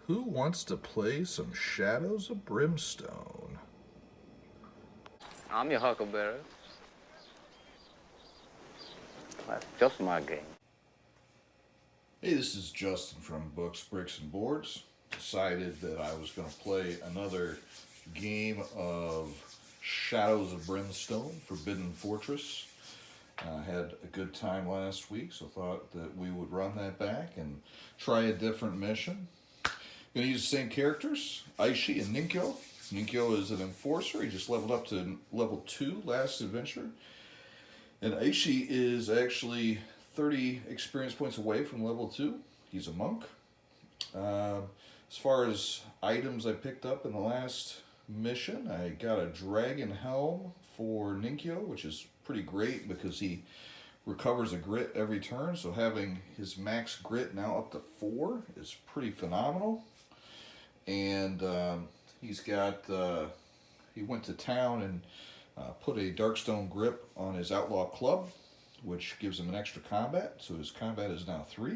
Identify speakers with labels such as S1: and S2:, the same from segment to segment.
S1: Who wants to play some Shadows of Brimstone?
S2: I'm your huckleberry. That's just my game.
S1: Hey, this is Justin from Books, Bricks, and Boards. Decided that I was going to play another game of Shadows of Brimstone, Forbidden Fortress. I had a good time last week, so thought that we would run that back and try a different mission. Going to use the same characters, Aishi and Ninkyo. Ninkyo is an enforcer. He just leveled up to level 2 last adventure. And Aishi is actually 30 experience points away from level 2. He's a monk. As far as items I picked up in the last mission, I got a dragon helm for Ninkyo, which is pretty great because he recovers a grit every turn. So having his max grit now up to 4 is pretty phenomenal. And he's got, he went to town and put a Darkstone grip on his outlaw club, which gives him an extra combat, so his combat is now 3.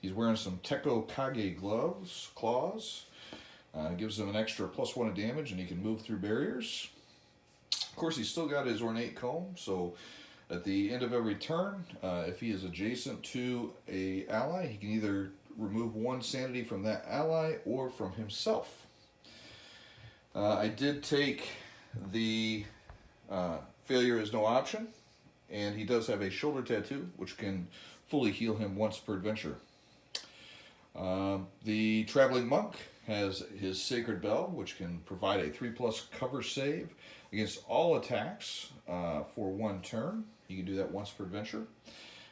S1: He's wearing some Tekko Kage claws, gives him an extra +1 of damage, and he can move through barriers. Of course, he's still got his ornate comb, so at the end of every turn, if he is adjacent to a ally, he can either remove 1 sanity from that ally or from himself. I did take the failure is no option, and he does have a shoulder tattoo, which can fully heal him once per adventure. The traveling monk has his sacred bell, which can provide a 3+ cover save against all attacks for 1 turn. You can do that once per adventure.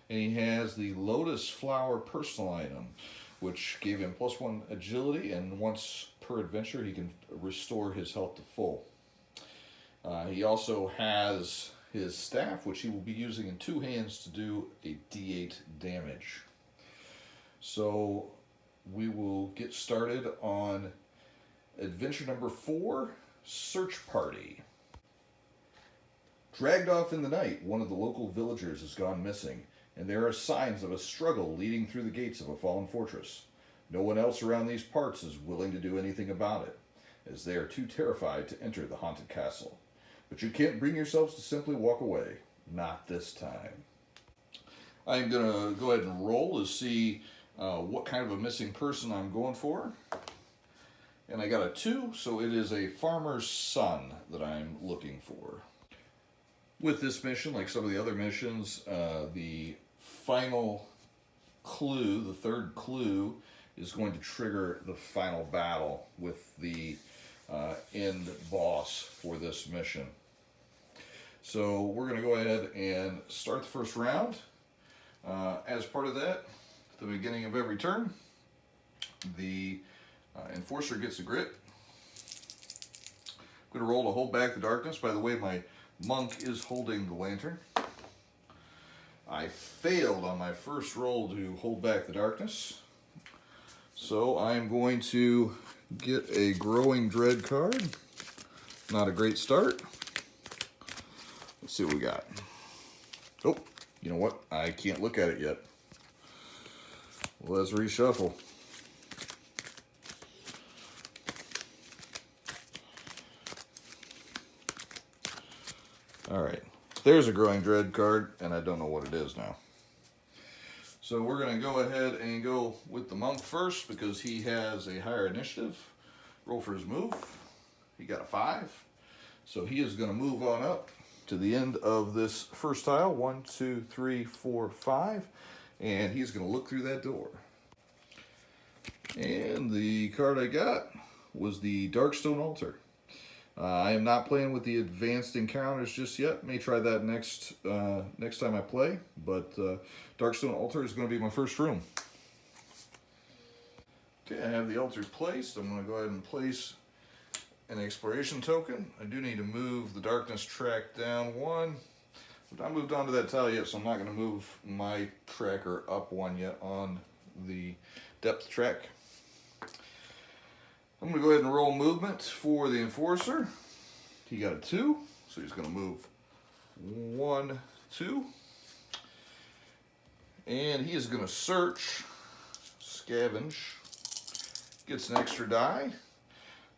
S1: And he has the lotus flower personal item, which gave him +1 agility, and once per adventure he can restore his health to full. He also has his staff, which he will be using in 2 hands to do a D8 damage. So we will get started on adventure number 4, Search Party. Dragged off in the night, one of the local villagers has gone missing, and there are signs of a struggle leading through the gates of a fallen fortress. No one else around these parts is willing to do anything about it, as they are too terrified to enter the haunted castle. But you can't bring yourselves to simply walk away. Not this time. I'm going to go ahead and roll to see what kind of a missing person I'm going for. And I got a 2, so it is a farmer's son that I'm looking for. With this mission, like some of the other missions, the final clue, the 3rd clue, is going to trigger the final battle with the end boss for this mission. So we're going to go ahead and start the first round. As part of that, at the beginning of every turn, the enforcer gets a grit. I'm going to roll to hold back the darkness. By the way, my monk is holding the lantern. I failed on my first roll to hold back the darkness. So I'm going to get a Growing Dread card. Not a great start. Let's see what we got. Oh, you know what? I can't look at it yet. Let's reshuffle. All right, there's a Growing Dread card, and I don't know what it is now. So we're going to go ahead and go with the monk first because he has a higher initiative. Roll for his move. He got a 5. So he is going to move on up to the end of this first tile. 1, 2, 3, 4, 5. And he's going to look through that door. And the card I got was the Darkstone Altar. I am not playing with the advanced encounters just yet. May try that next time I play. But Darkstone Altar is going to be my first room. Okay, I have the altar placed. I'm going to go ahead and place an exploration token. I do need to move the darkness track down 1. I've not moved on to that tile yet, so I'm not going to move my tracker up 1 yet on the depth track. I'm going to go ahead and roll movement for the enforcer. He got a 2, so he's going to move 1, 2. And he is going to search, scavenge, gets an extra die.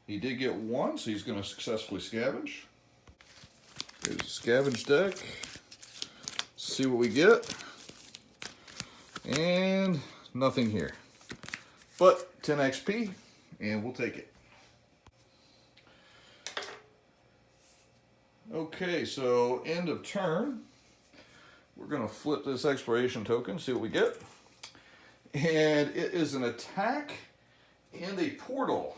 S1: He did get one, so he's going to successfully scavenge. Here's a scavenge deck. See what we get. And nothing here. But 10 XP, and we'll take it. Okay, so end of turn. We're going to flip this exploration token, see what we get. And it is an attack and a portal.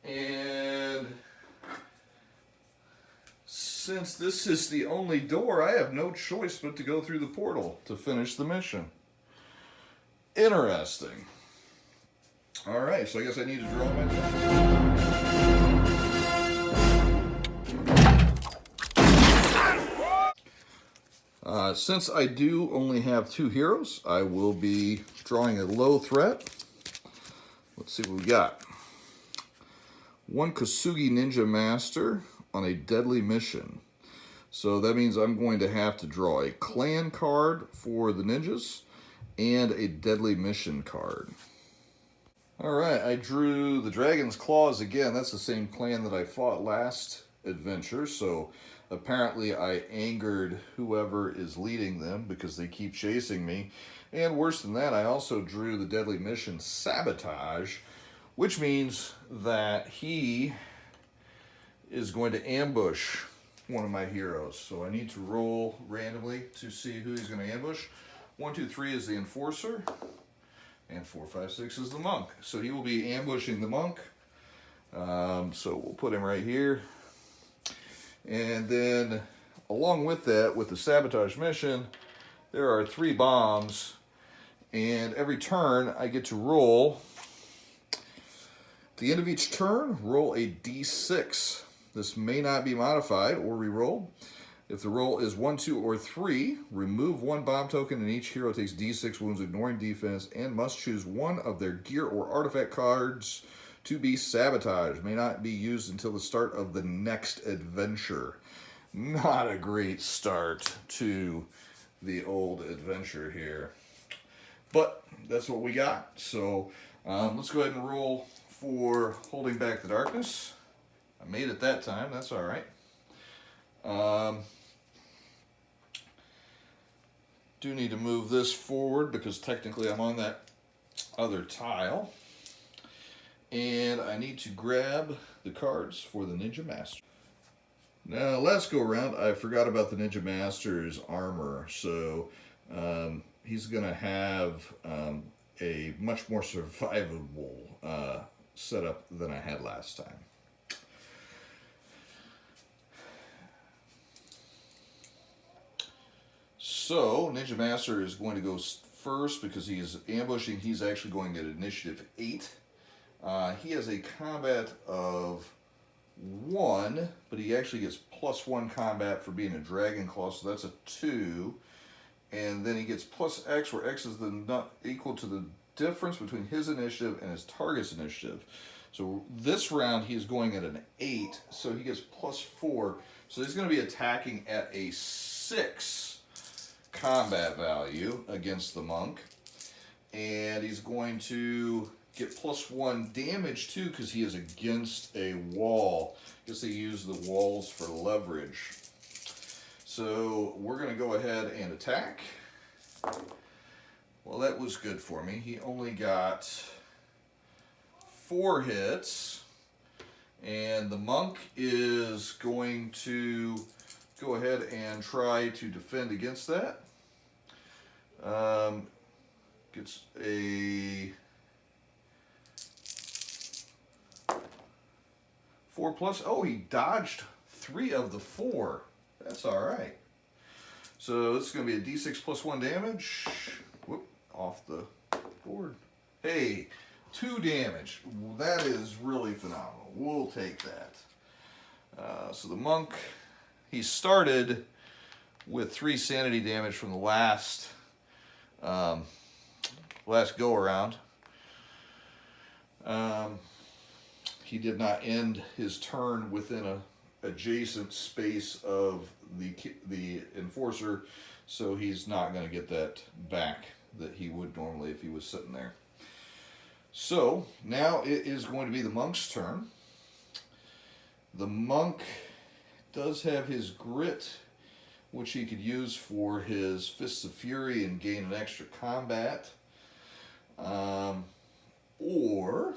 S1: And since this is the only door, I have no choice but to go through the portal to finish the mission. Interesting. Alright, so I guess I need to draw my deck. Since I do only have 2 heroes, I will be drawing a low threat. Let's see what we got. 1 Kosugi Ninja Master on a deadly mission. So that means I'm going to have to draw a clan card for the ninjas and a deadly mission card. Alright, I drew the Dragon's Claws again. That's the same clan that I fought last adventure, so apparently I angered whoever is leading them because they keep chasing me. And worse than that, I also drew the deadly mission Sabotage, which means that he is going to ambush one of my heroes. So I need to roll randomly to see who he's going to ambush. 1, 2, 3 is the Enforcer, and 4, 5, 6 is the Monk. So he will be ambushing the Monk. So we'll put him right here. And then along with that, with the Sabotage mission, there are 3 bombs. And every turn I get to roll. At the end of each turn, roll a d6. This may not be modified or re-rolled. If the roll is 1, 2, or 3, remove 1 bomb token and each hero takes d6 wounds, ignoring defense, and must choose 1 of their gear or artifact cards to be sabotaged. May not be used until the start of the next adventure. Not a great start to the old adventure here. But that's what we got. So let's go ahead and roll for Holding Back the Darkness. I made it that time, that's all right. Do need to move this forward because technically I'm on that other tile. And I need to grab the cards for the Ninja Master. Now, last go around, I forgot about the Ninja Master's armor. So he's going to have a much more survivable setup than I had last time. So, Ninja Master is going to go first because he is ambushing. He's actually going at initiative 8. He has a combat of 1, but he actually gets +1 combat for being a Dragon Claw, so that's a 2. And then he gets +X, where X is equal to the difference between his initiative and his target's initiative. So this round he's going at an 8, so he gets +4. So he's going to be attacking at a 6 combat value against the Monk. And he's going to get +1 damage too because he is against a wall. I guess they use the walls for leverage. So we're going to go ahead and attack. Well, that was good for me. He only got 4 hits. And the Monk is going to go ahead and try to defend against that. Gets a 4+. Oh, he dodged 3 of the 4. That's all right. So this is going to be a d6 +1 damage. Whoop, off the board. Hey, 2 damage. That is really phenomenal. We'll take that. So the Monk, he started with 3 sanity damage from the last go around. He did not end his turn within a adjacent space of the Enforcer, so he's not going to get that back that he would normally if he was sitting there. So now it is going to be the monk's turn. The monk does have his grit, which he could use for his Fists of Fury and gain an extra combat. Or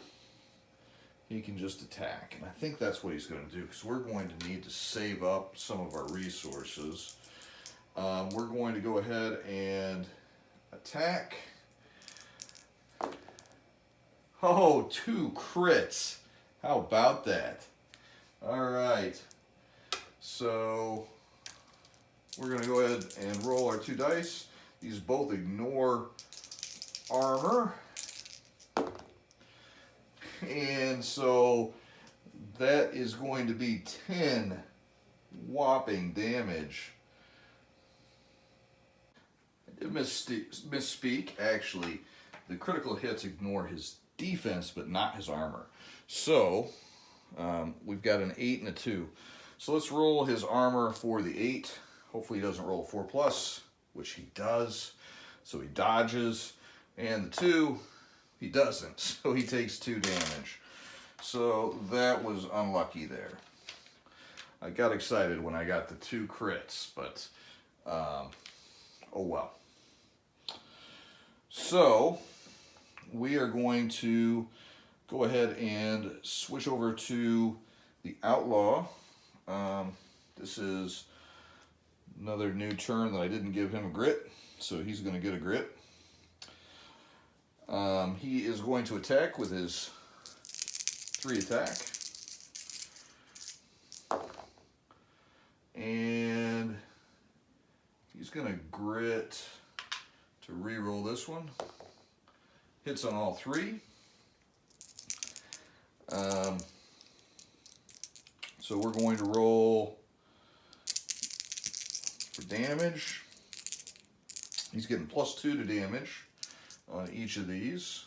S1: he can just attack. And I think that's what he's going to do, because we're going to need to save up some of our resources. We're going to go ahead and attack. Oh, 2 crits. How about that? All right. So we're going to go ahead and roll our 2 dice. These both ignore armor. And so that is going to be 10 whopping damage. I did misspeak. Actually, the critical hits ignore his defense, but not his armor. So we've got an 8 and a 2. So let's roll his armor for the 8. Hopefully he doesn't roll a 4+, which he does. So he dodges. And the 2, he doesn't. So he takes 2 damage. So that was unlucky there. I got excited when I got the 2 crits, but oh well. So we are going to go ahead and switch over to the Outlaw. This is another new turn that I didn't give him a grit, so he's going to get a grit. He is going to attack with his 3 attack. And he's going to grit to re-roll this one. Hits on all 3. So we're going to roll for damage. He's getting +2 to damage on each of these.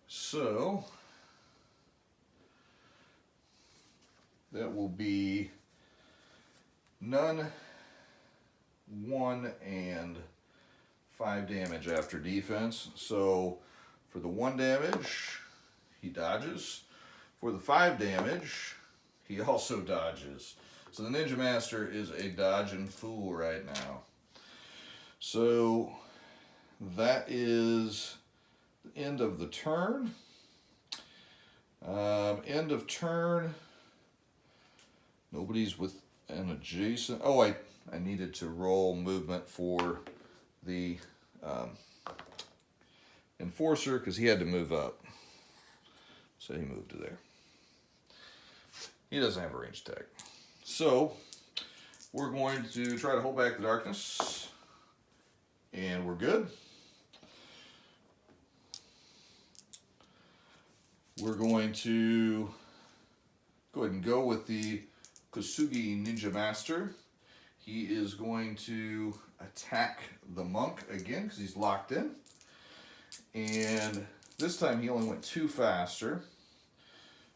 S1: So that will be none, 1, and 5 damage after defense. So for the 1 damage, he dodges. For the 5 damage, he also dodges. So the Ninja Master is a dodging fool right now. So that is the end of the turn. End of turn. Nobody's with an adjacent. Oh, I needed to roll movement for the Enforcer because he had to move up. So he moved to there. He doesn't have a range attack. So we're going to try to hold back the darkness. And we're good. We're going to go ahead and go with the Kosugi Ninja Master. He is going to attack the monk again because he's locked in. And this time he only went 2 faster.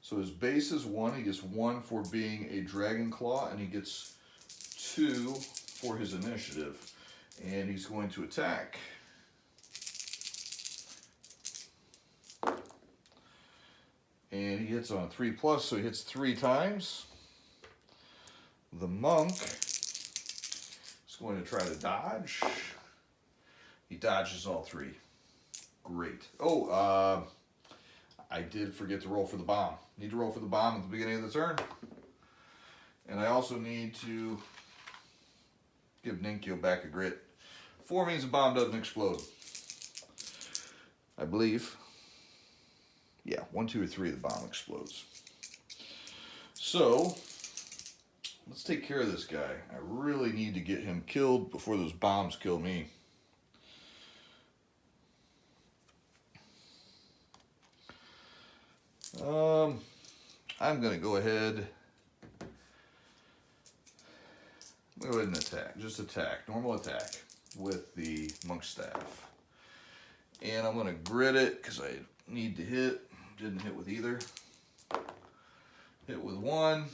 S1: So his base is 1. He gets 1 for being a Dragon Claw, and he gets 2 for his initiative. And he's going to attack. And he hits on a 3+, so he hits 3 times. The monk is going to try to dodge. He dodges all 3. Great. Oh, I did forget to roll for the bomb. Need to roll for the bomb at the beginning of the turn. And I also need to give Ninkyo back a grit. 4 means the bomb doesn't explode. I believe. Yeah, 1, 2, or 3, the bomb explodes. So, let's take care of this guy. I really need to get him killed before those bombs kill me. I'm going to go ahead and attack. Just attack. Normal attack with the monk staff. And I'm going to grit it because I need to hit. Didn't hit with either. Hit with 1.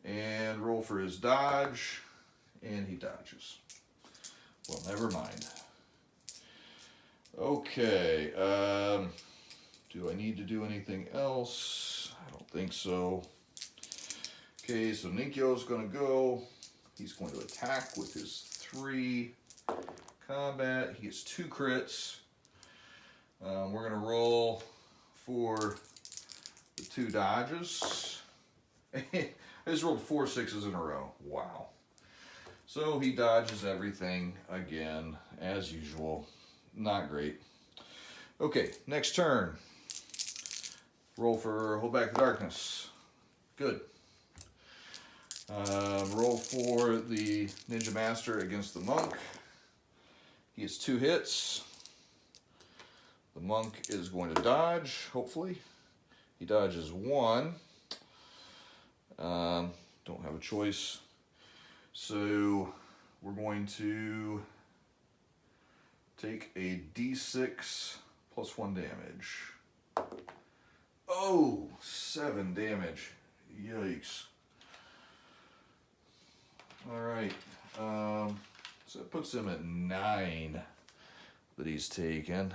S1: And roll for his dodge. And he dodges. Well, never mind. Okay, do I need to do anything else? I don't think so. Okay, so Ninkyo's going to go. He's going to attack with his 3 combat. He gets 2 crits. We're going to roll for the 2 dodges. I just rolled 4 6s in a row. Wow. So he dodges everything again, as usual. Not great. Okay, next turn. Roll for Hold Back the Darkness. Good. Roll for the Ninja Master against the Monk. He has 2 hits. The Monk is going to dodge, hopefully. He dodges 1. Don't have a choice. So we're going to take a d6 plus 1 damage. Oh, 7 damage. Yikes. Alright. So it puts him at 9 that he's taken.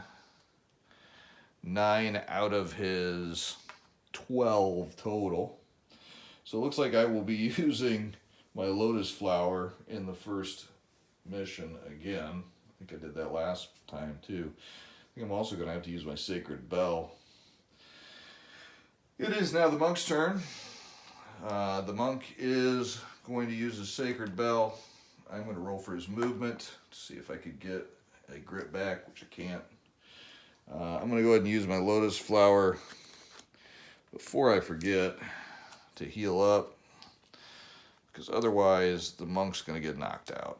S1: 9 out of his 12 total. So it looks like I will be using my Lotus Flower in the first mission again. I think I did that last time too. I think I'm also going to have to use my Sacred Bell. It is now the Monk's turn. The Monk is going to use his Sacred Bell. I'm going to roll for his movement to see if I could get a grit back, which I can't. I'm going to go ahead and use my Lotus Flower before I forget to heal up, because otherwise the Monk's going to get knocked out.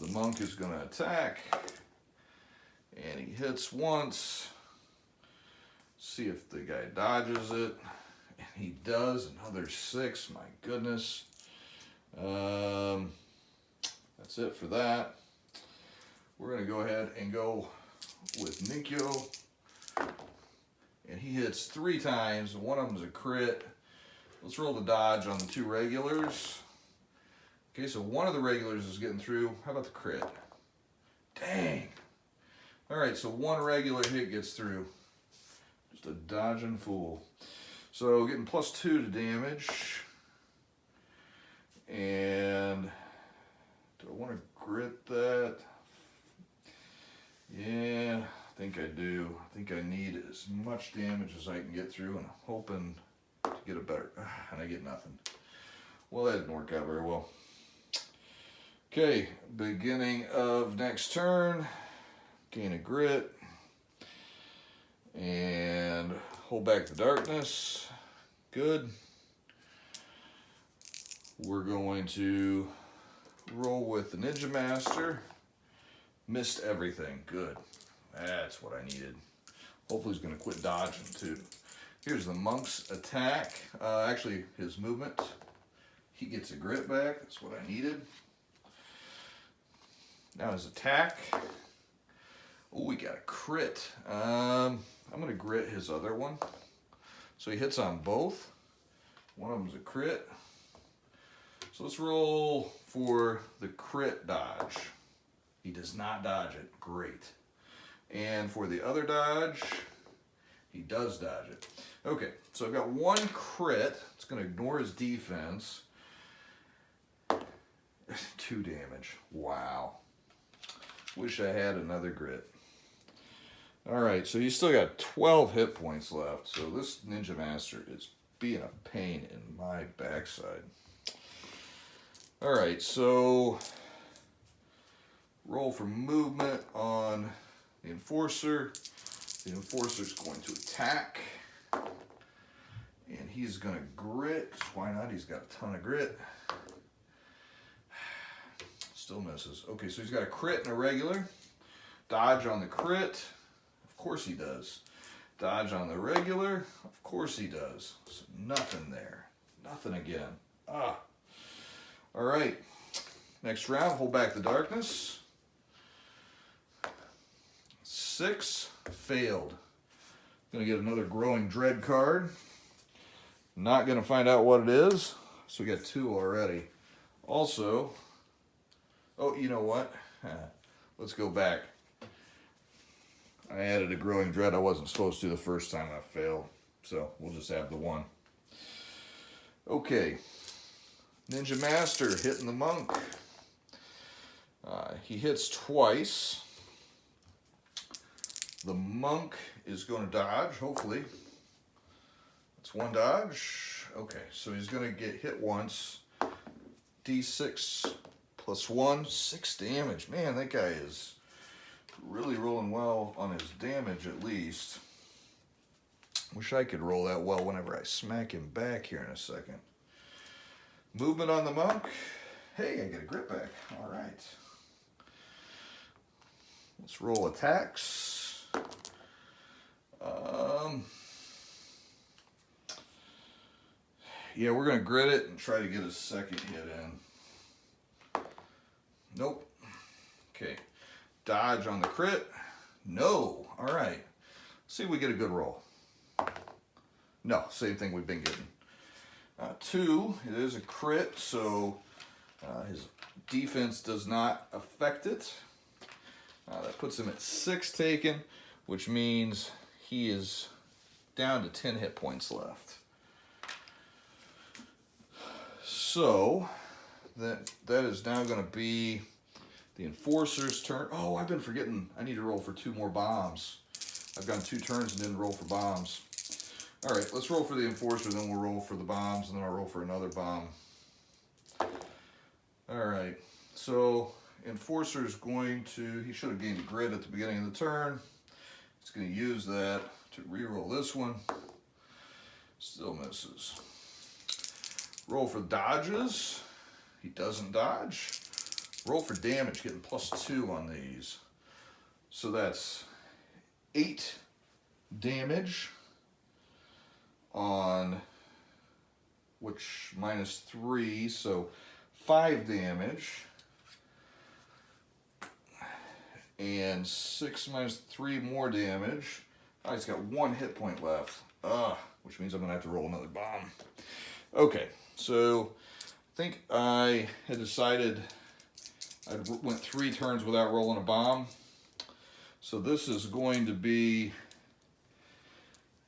S1: The Monk is going to attack, and he hits once. See if the guy dodges it, and he does. Another 6, my goodness. That's it for that. We're going to go ahead and go with Ninkyo, and he hits 3 times. One of them is a crit. Let's roll the dodge on the 2 regulars. Okay, so one of the regulars is getting through. How about the crit? Dang. All right, so 1 regular hit gets through. Just a dodging fool. So getting +2 to damage. And do I want to grit that? Yeah, I think I do. I think I need as much damage as I can get through, and I'm hoping to get a better, and I get nothing. Well, that didn't work out very well. Okay, beginning of next turn, gain a grit, and hold back the darkness. Good. We're going to roll with the Ninja Master. Missed everything. Good. That's what I needed. Hopefully he's going to quit dodging too. Here's the Monk's attack. Actually, his movement. He gets a grit back. That's what I needed. Now his attack. Oh, we got a crit. I'm going to grit his other one. So he hits on both. One of them's a crit. So let's roll for the crit dodge. He does not dodge it. Great. And for the other dodge, he does dodge it. Okay, so I've got 1 crit. It's going to ignore his defense. 2 damage. Wow. Wish I had another grit. Alright, so he's still got 12 hit points left. So this Ninja Master is being a pain in my backside. Alright, so roll for movement on the Enforcer. The Enforcer's going to attack. And he's going to grit. Why not? He's got a ton of grit. Still misses. Okay, so he's got a crit and a regular. Dodge on the crit. Of course he does. Dodge on the regular. Of course he does. So nothing there. Nothing again. Ah. All right. Next round, hold back the darkness. 6. Failed. Gonna get another Growing Dread card. Not gonna find out what it is. So we got 2 already. Also, oh, you know what? Let's go back. I added a growing dread I wasn't supposed to the first time I failed. So we'll just have the one. Okay. Ninja Master hitting the monk. He hits twice. The monk is going to dodge, hopefully. That's one dodge. Okay, so he's going to get hit once. D6 plus 1, 6 damage. Man, that guy is really rolling well on his damage at least. Wish I could roll that well whenever I smack him back here in a second. Movement on the monk. Hey, I get a grit back. All right. Let's roll attacks. Yeah, we're going to grit it and try to get a second hit in. Nope. Okay. Dodge on the crit. No. All right. See if we get a good roll. No, same thing we've been getting. 2, it is a crit, so his defense does not affect it. That puts him at 6 taken, which means he is down to 10 hit points left. So that is now going to be the Enforcer's turn. Oh, I've been forgetting. I need to roll for 2 more bombs. I've gone 2 turns and didn't roll for bombs. All right, let's roll for the Enforcer, then we'll roll for the bombs, and then I'll roll for another bomb. All right, so Enforcer's going to, he should have gained a grid at the beginning of the turn. He's going to use that to re-roll this one. Still misses. Roll for dodges. He doesn't dodge. Roll for damage, getting +2 on these. So that's 8 damage on which -3, so 5 damage. And 6 minus 3 more damage. Oh, he's got 1 hit point left. Which means I'm gonna have to roll another bomb. Okay, so I think I had decided I went 3 turns without rolling a bomb. So this is going to be,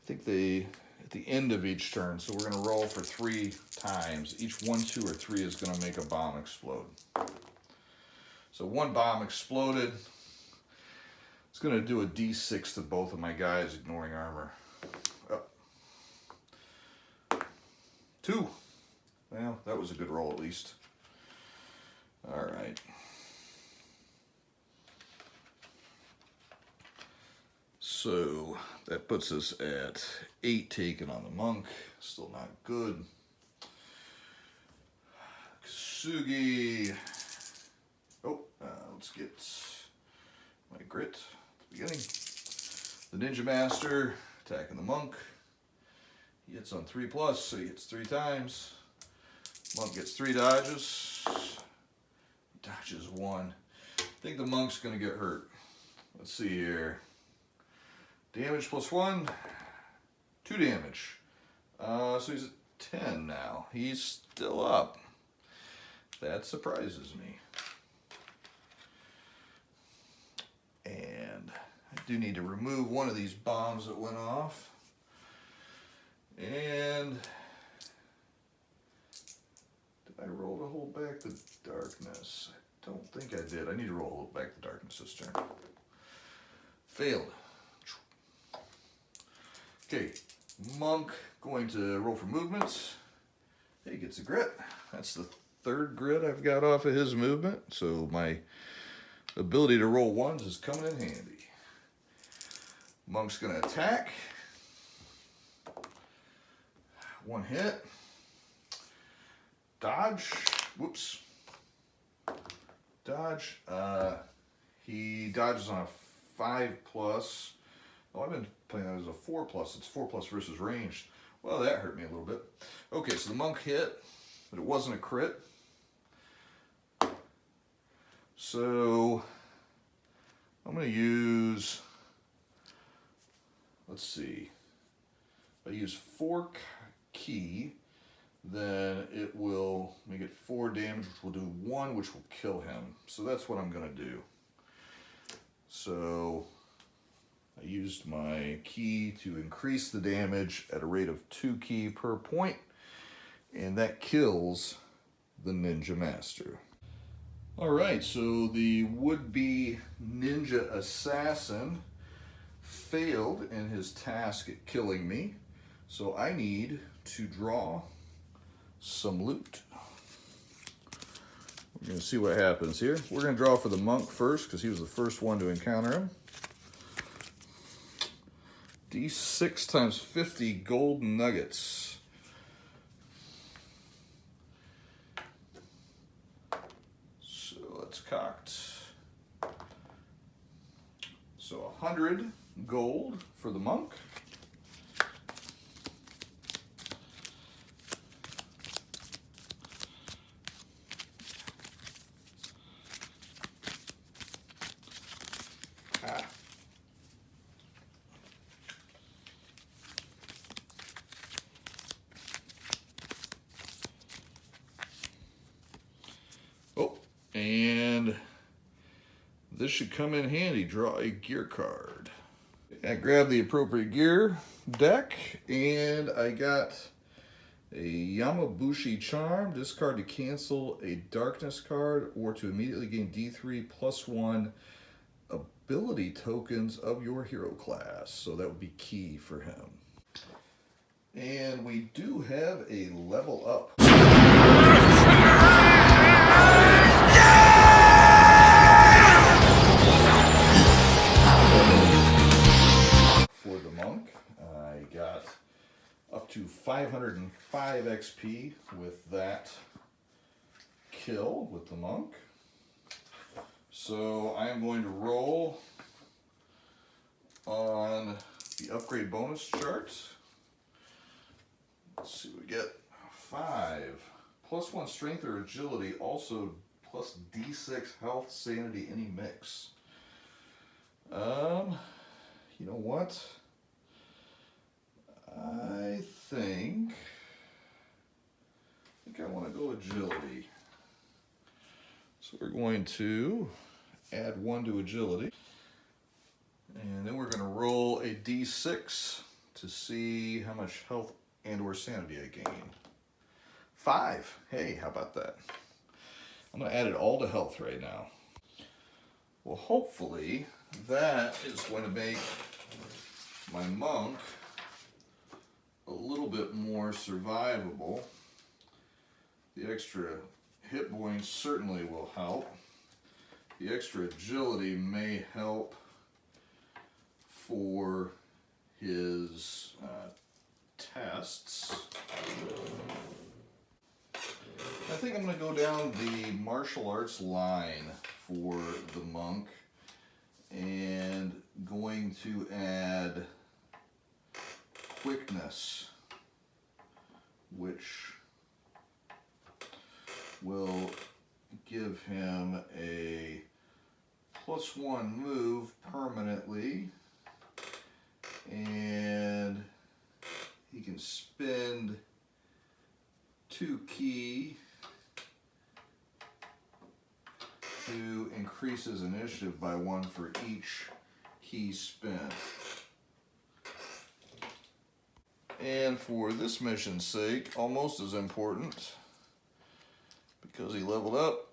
S1: I think at the end of each turn. So we're gonna roll for 3 times. Each 1, 2, or 3 is gonna make a bomb explode. So 1 bomb exploded. It's going to do a D6 to both of my guys, ignoring armor. Oh. 2. Well, that was a good roll at least. All right. So that puts us at 8 taken on the monk. Still not good. Kasugi. Oh, let's get my grit. Beginning. The Ninja Master attacking the monk. He hits on 3+, so he hits 3 times. Monk gets 3 dodges. Dodges 1. I think the monk's gonna get hurt. Let's see here. Damage +1. 2 damage. So he's at 10 now. He's still up. That surprises me. And I do need to remove one of these bombs that went off. And did I roll to hold back the darkness? I don't think I did. I need to roll to hold back the darkness this turn. Failed. Okay, monk going to roll for movements. He gets a grit. That's the 3rd grit I've got off of his movement. So my ability to roll 1s is coming in handy. Monk's gonna attack. 1 hit. Dodge. Whoops. Dodge. He dodges on a 5+. Oh, I've been playing that as a 4+. It's 4+ versus ranged. Well, that hurt me a little bit. Okay, so the monk hit, but it wasn't a crit. So I'm going to use, let's see, I use 4 key, then it will make it 4 damage, which will do 1, which will kill him. So that's what I'm going to do. So I used my ki to increase the damage at a rate of 2 ki per point, and that kills the Ninja Master. Alright, so the would-be ninja assassin failed in his task at killing me, so I need to draw some loot. We're going to see what happens here. We're going to draw for the monk first because he was the first one to encounter him. D6 times 50 gold nuggets. So that's cocked. So 100 gold for the monk. Oh, and this should come in handy. Draw a gear card. I grabbed the appropriate gear deck, and I got a Yamabushi Charm. Discard to cancel a darkness card or to immediately gain D3 plus 1 ability tokens of your hero class. So that would be key for him. And we do have a level up. For the monk, I got up to 505 XP with that kill with the monk. So I am going to roll on the upgrade bonus chart. Let's see what we get. 5 plus 1 strength or agility, also plus D6 health, sanity, any mix. You know what? I think I want to go agility. So we're going to add 1 to agility. And then we're going to roll a D6 to see how much health and or sanity I gain. 5. Hey, how about that? I'm going to add it all to health right now. Well, hopefully that is going to make my monk a little bit more survivable. The extra hit points certainly will help. The extra agility may help for his tests. I think I'm going to go down the martial arts line for the monk and going to add quickness, which will give him a +1 move permanently, and he can spend 2 ki to increase his initiative by 1 for each ki spent. And for this mission's sake, almost as important, because he leveled up,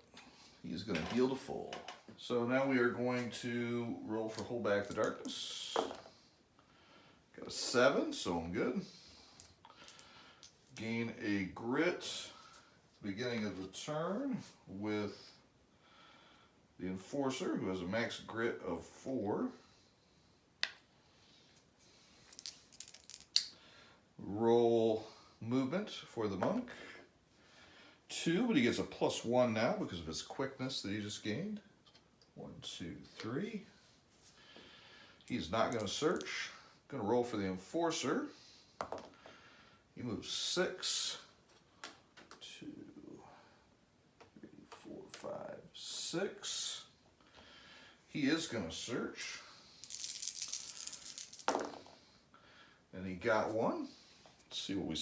S1: he's going to heal to full. So now we are going to roll for Hold Back the Darkness. Got a 7, so I'm good. Gain a grit beginning of the turn with the Enforcer, who has a max grit of 4. Roll movement for the monk. 2, but he gets a +1 now because of his quickness that he just gained. 1, 2, 3. He's not going to search. Going to roll for the Enforcer. He moves 6, 2, 3, 4, 5, 6. He is going to search. And he got 1. Let's see what we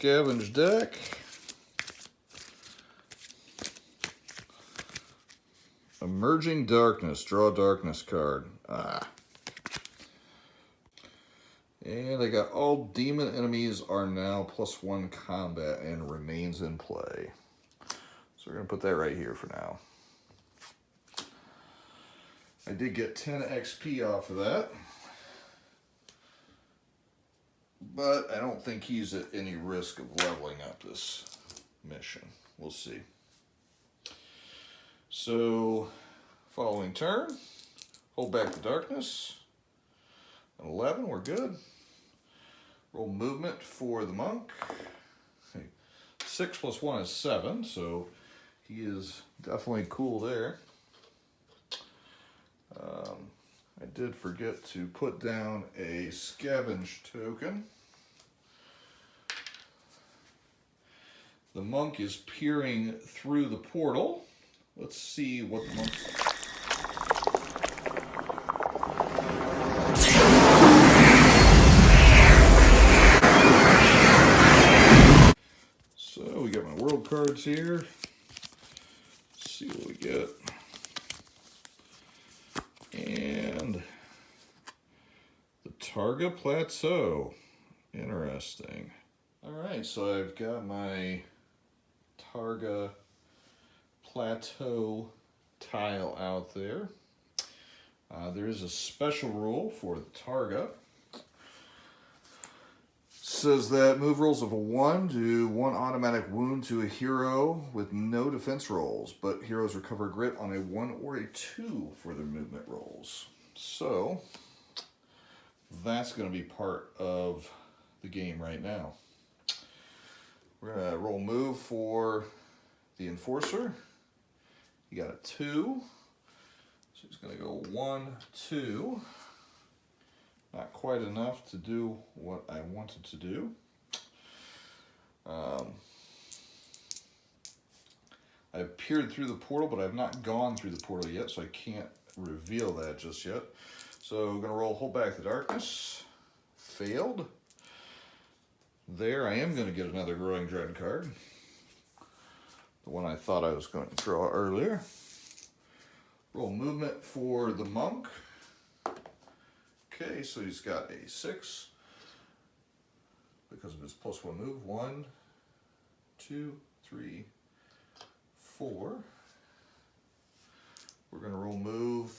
S1: scavenge deck. Emerging Darkness. Draw a darkness card. And I got all demon enemies are now +1 combat and remains in play. So we're going to put that right here for now. I did get 10 XP off of that. But I don't think he's at any risk of leveling up this mission. We'll see. So, following turn, hold back the darkness. 11, we're good. Roll movement for the monk. 6 + 1 is 7, so he is definitely cool there. I did forget to put down a scavenge token. The monk is peering through the portal. Let's see what the monk's like. So we got my world cards here. Let's see what we get. And the Targa Plateau. Interesting. All right, so I've got my Targa Plateau tile out there. There is a special rule for the Targa. Says that move rolls of a 1 do 1 automatic wound to a hero with no defense rolls, but heroes recover grit on a 1 or a 2 for their movement rolls. So that's going to be part of the game right now. We're going to roll move for the Enforcer. He got a 2, so he's going to go 1, 2. Not quite enough to do what I wanted to do. I've peered through the portal, but I've not gone through the portal yet, so I can't reveal that just yet. So I'm going to roll Hold Back the Darkness. Failed. There, I am going to get another Growing Dread card. The one I thought I was going to draw earlier. Roll movement for the monk. Okay, so he's got a 6 because of his +1 move. 1, 2, 3, 4. We're going to roll move.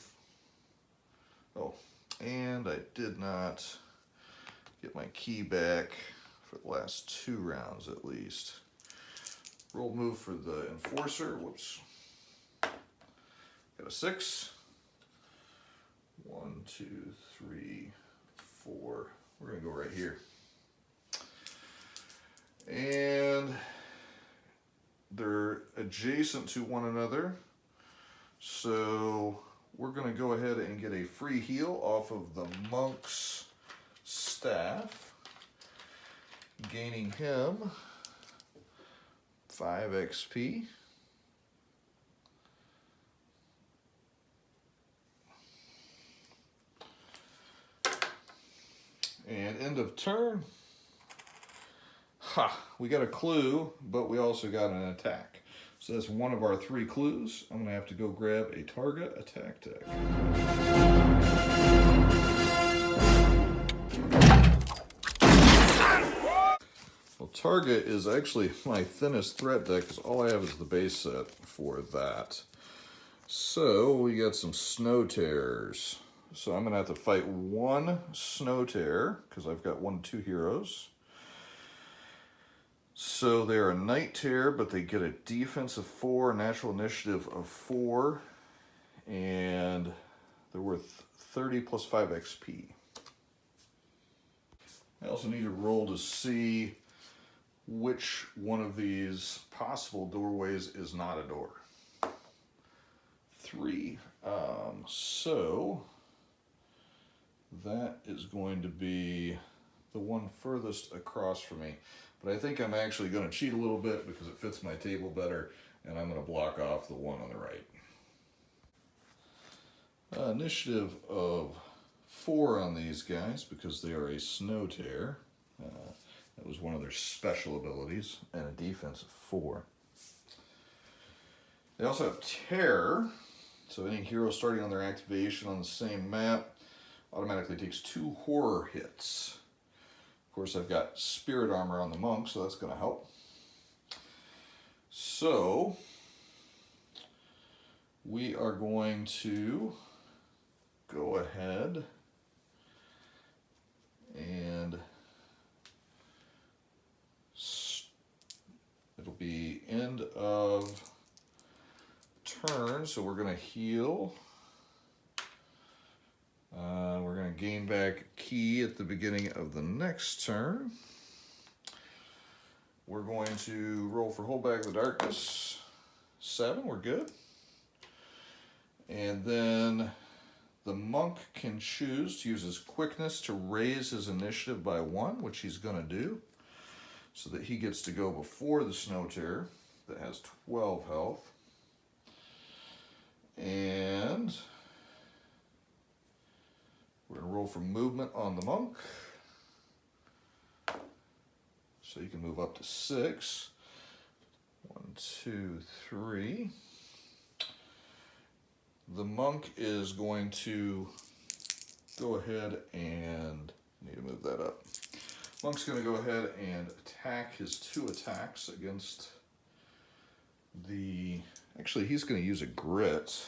S1: Oh, and I did not get my key back for the last 2 rounds at least. Roll move for the Enforcer. Whoops. Got a 6. 1, 2, 3, 4. We're going to go right here. And they're adjacent to one another. So we're going to go ahead and get a free heal off of the monk's staff, gaining him 5 XP. And end of turn. Ha! We got a clue, but we also got an attack. So that's one of our 3 clues. I'm going to have to go grab a Targa attack deck. Well, Targa is actually my thinnest threat deck because all I have is the base set for that. So we got some Snow Terrors. So I'm going to have to fight 1 Snow Terror because I've got 1, 2 heroes. So they're a Night Terror, but they get a defense of 4, natural initiative of 4, and they're worth 30 plus 5 XP. I also need to roll to see which one of these possible doorways is not a door. 3. So that is going to be the one furthest across from me. But I think I'm actually going to cheat a little bit because it fits my table better, and I'm going to block off the one on the right. Initiative of 4 on these guys because they are a Snow Terror. That was one of their special abilities, and a defense of 4. They also have Terror, so any hero starting on their activation on the same map automatically takes 2 horror hits. Of course, I've got Spirit Armor on the Monk, so that's going to help. So, we are going to go ahead and it'll be end of turn, so we're going to heal. We're going to gain back a key at the beginning of the next turn. We're going to roll for Holdback the Darkness. 7, we're good. And then the monk can choose to use his quickness to raise his initiative by 1, which he's going to do, so that he gets to go before the Snow Terror that has 12 health. And we're going to roll for movement on the monk. So you can move up to 6. 1, 2, 3. The monk is going to go ahead and need to move that up. Monk's going to go ahead and attack his 2 attacks against the... Actually, he's going to use a grit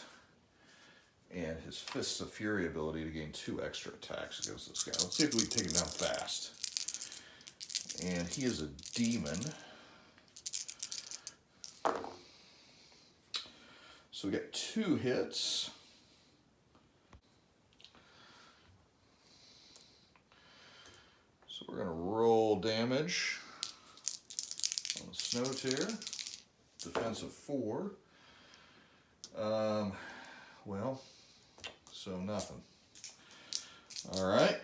S1: and his Fists of Fury ability to gain 2 extra attacks against this guy. Let's see if we can take him down fast. And he is a demon. So we got 2 hits. So we're going to roll damage on the Snow Terror. Defense of 4. Well, so nothing. All right.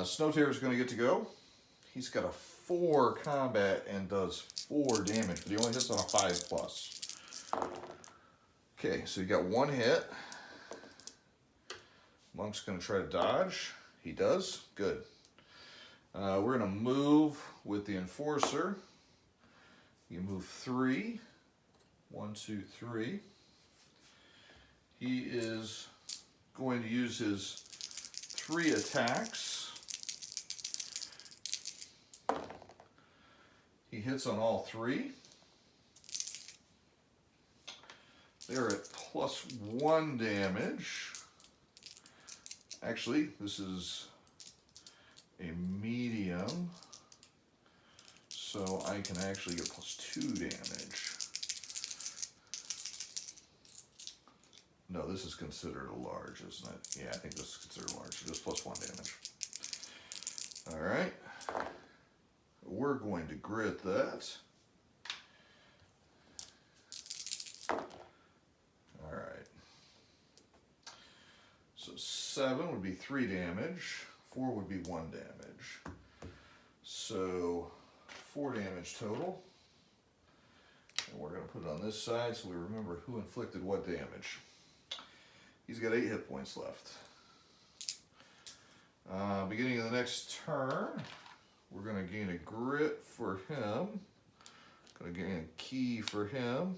S1: Snow Terror is going to get to go. He's got a 4 combat and does 4 damage, but he only hits on a 5+. Okay, so you got 1 hit. Monk's going to try to dodge. He does. Good. We're going to move with the Enforcer. You move 3. 1, 2, 3. He is going to use his 3 attacks. He hits on all 3. They're at +1 damage. Actually, this is a medium, so I can actually get +2 damage. No, this is considered a large, isn't it? Yeah, I think this is considered large. So just +1 damage. All right. We're going to grit that. All right. So 7 would be 3 damage. 4 would be 1 damage. So 4 damage total. And we're going to put it on this side so we remember who inflicted what damage. He's got 8 hit points left. Beginning of the next turn, we're going to gain a grit for him. Going to gain a key for him.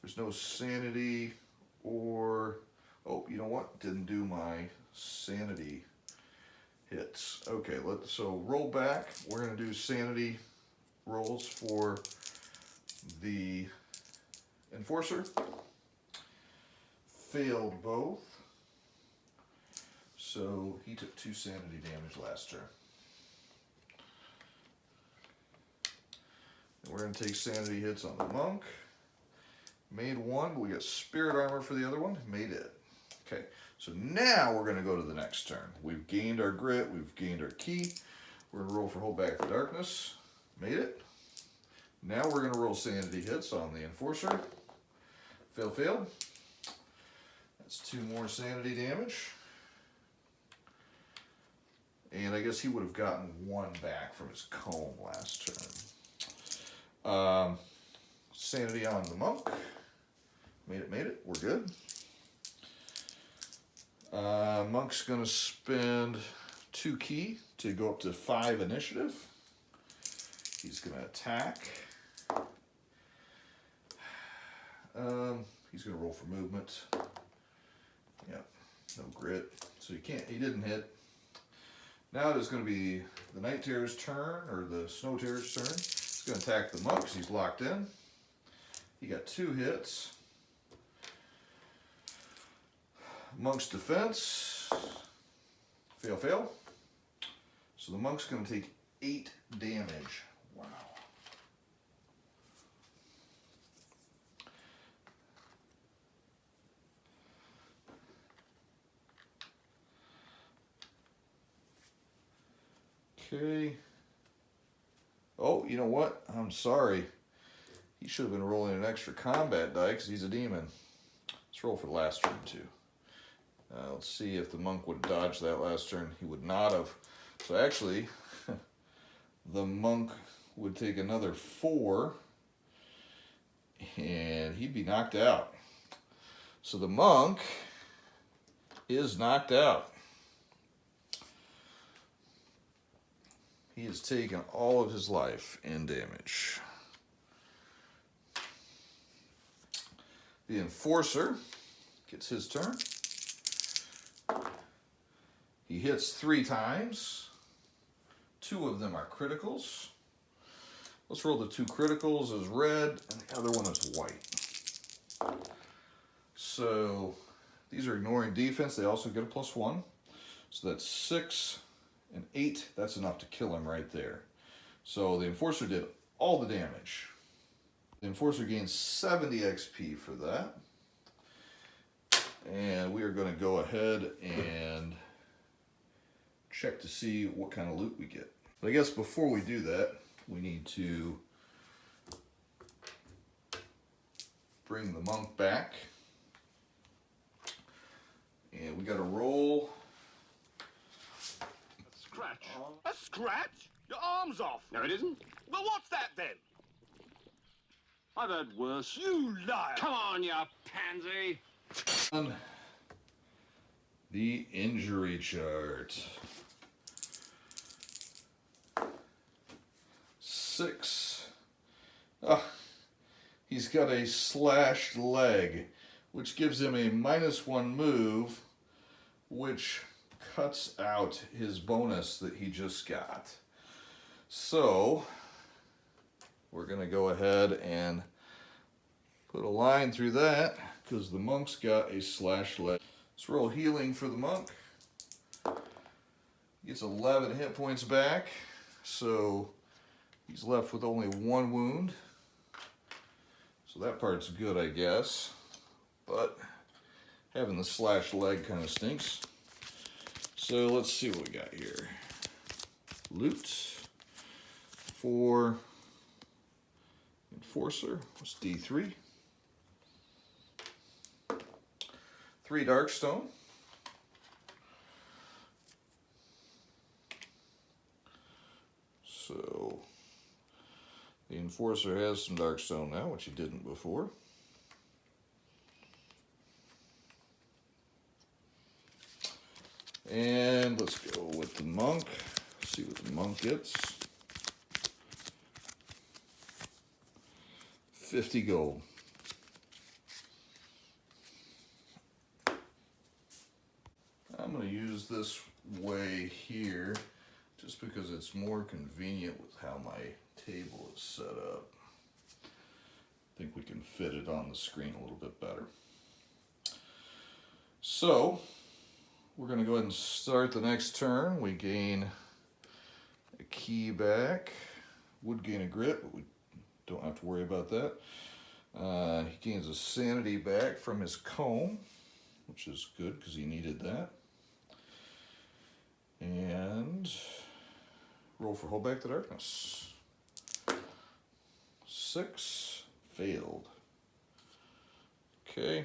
S1: There's no sanity or... Oh, you know what? Didn't do my sanity hits. Okay, so roll back. We're going to do sanity rolls for the Enforcer. Failed both. So he took 2 sanity damage last turn. And we're going to take sanity hits on the monk. Made 1, but we got spirit armor for the other one. Made it. Okay, so now we're going to go to the next turn. We've gained our grit, we've gained our key. We're going to roll for Holdback the Darkness. Made it. Now we're going to roll sanity hits on the Enforcer. Failed. That's 2 more sanity damage. And I guess he would have gotten 1 back from his comb last turn. Sanity on the monk. Made it. We're good. Monk's going to spend 2 key to go up to 5 initiative. He's going to attack. He's going to roll for movement. Yep, no grit. So he didn't hit. Now it is going to be the Night Terror's turn, or the Snow Terror's turn. He's going to attack the monk because he's locked in. He got 2 hits. Monk's defense. Fail, fail. So the monk's going to take 8 damage. Wow. Okay. Oh, you know what? I'm sorry. He should have been rolling an extra combat die because he's a demon. Let's roll for the last turn too. Let's see if the monk would dodge that last turn. He would not have. So actually, the monk would take another 4 and he'd be knocked out. So the monk is knocked out. He has taken all of his life in damage. The Enforcer gets his turn. He hits 3 times. 2 of them are criticals. Let's roll the 2 criticals as red, and the other one is white. So these are ignoring defense. They also get a +1. So that's 6 and 8. That's enough to kill him right there. So the Enforcer did all the damage. The Enforcer gains 70 XP for that. And we are going to go ahead and check to see what kind of loot we get. But I guess before we do that, we need to bring the monk back. And we got to roll.
S3: A scratch? A scratch? Your arm's off.
S4: No, it isn't.
S3: Well, what's that then?
S4: I've heard worse.
S3: You liar!
S4: Come on, you pansy.
S1: The injury chart. 6. He's got a slashed leg, which gives him a -1 move, which cuts out his bonus that he just got. So we're going to go ahead and put a line through that because the monk's got a slashed leg. Let's roll healing for the monk. He gets 11 hit points back, so he's left with only 1 wound. So that part's good, I guess. But having the slashed leg kind of stinks. So let's see what we got here. Loot for Enforcer was D3. 3 Darkstone. So the Enforcer has some Darkstone now, which he didn't before. And let's go with the monk. See what the monk gets. 50 gold. I'm going to use this way here just because it's more convenient with how my table is set up. I think we can fit it on the screen a little bit better. So we're going to go ahead and start the next turn. We gain a key back. Would gain a grit, but we don't have to worry about that. He gains a sanity back from his comb, which is good because he needed that. And roll for hold back the darkness. 6, failed. Okay.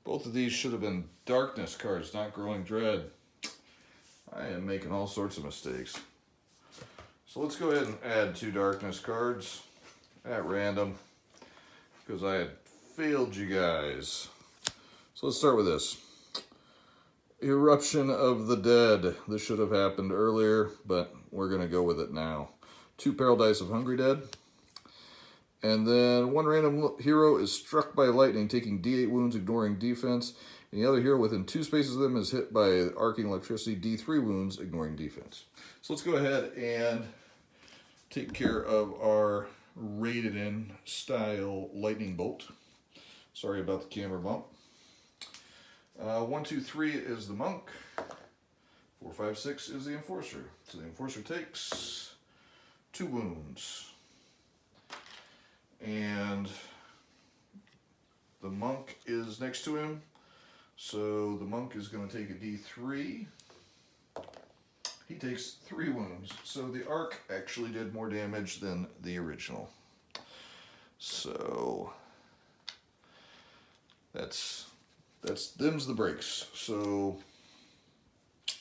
S1: Both of these should have been darkness cards, not growing dread. I am making all sorts of mistakes. So let's go ahead and add 2 darkness cards at random because I had failed you guys. So let's start with this. Eruption of the Dead. This should have happened earlier, but we're going to go with it now. 2 peril dice of Hungry Dead. And then 1 random hero is struck by lightning, taking D8 wounds, ignoring defense. And the other hero within 2 spaces of them is hit by arcing electricity, D3 wounds, ignoring defense. So let's go ahead and take care of our rated in style lightning bolt. Sorry about the camera bump. 1, 2, 3 is the monk. 4, 5, 6 is the enforcer. So the enforcer takes 2 wounds. And the monk is next to him. So the monk is going to take a D3. He takes 3 wounds. So the arc actually did more damage than the original. So them's the breaks. So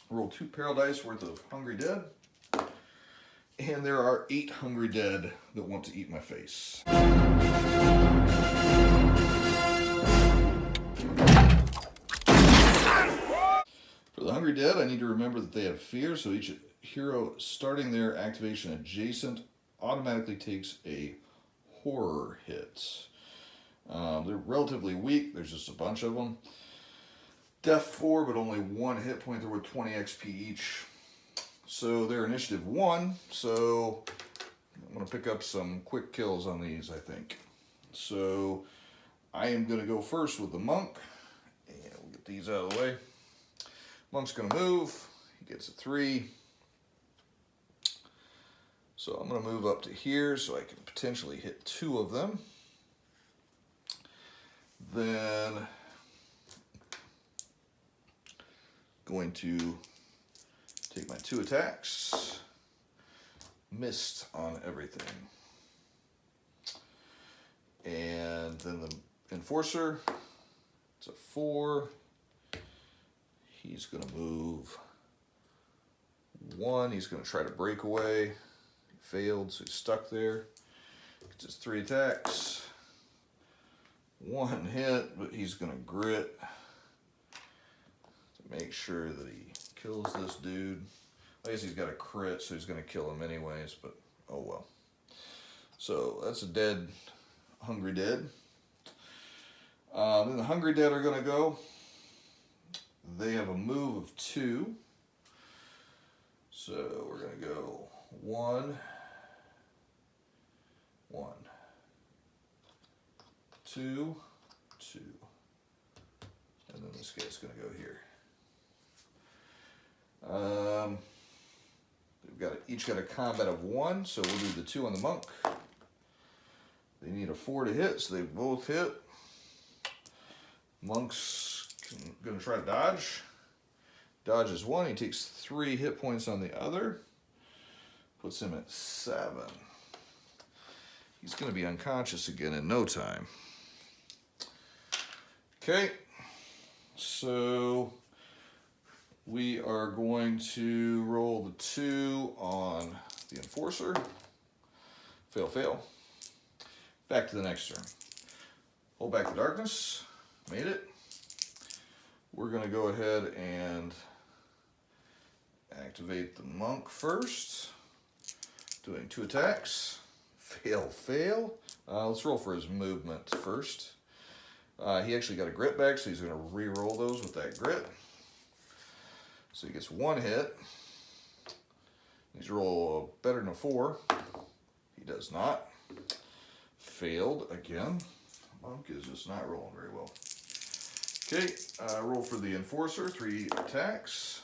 S1: roll 2 peril dice worth of Hungry Dead. And there are 8 Hungry Dead that want to eat my face. For the Hungry Dead, I need to remember that they have fear, so each hero starting their activation adjacent automatically takes a horror hit. They're relatively weak. There's just a bunch of them. Death 4, but only 1 hit point. They're worth 20 XP each. So they're initiative 1. So I'm going to pick up some quick kills on these, I think. So I am going to go first with the monk. And we'll get these out of the way. Monk's going to move. He gets a 3. So I'm going to move up to here so I can potentially hit 2 of them. Then going to take my 2 attacks. Missed on everything. And then the enforcer, it's a 4. He's going to move 1. He's going to try to break away. He failed, so he's stuck there. Gets his 3 attacks. 1 hit, but he's going to grit to make sure that he kills this dude. I guess he's got a crit, so he's going to kill him anyways, but oh well. So that's a dead Hungry Dead. Then the Hungry Dead are going to go. They have a move of 2. So we're going to go 1, 1, 2, 2. And then this guy's going to go here. They've each got a combat of 1, so we'll do the 2 on the monk. They need a 4 to hit, so they both hit. Monk's going to try to dodge. Dodges 1, he takes 3 hit points on the other. Puts him at 7. He's going to be unconscious again in no time. Okay, so we are going to roll the 2 on the enforcer. Fail, fail. Back to the next turn. Hold back the darkness. Made it. We're going to go ahead and activate the monk first. Doing 2 attacks. Fail, fail. Let's roll for his movement first. He actually got a grit back, so he's going to re-roll those with that grit. So he gets 1 hit. He's to roll better than a 4. He does not. Failed again. Monk is just not rolling very well. Okay, roll for the enforcer. 3 attacks.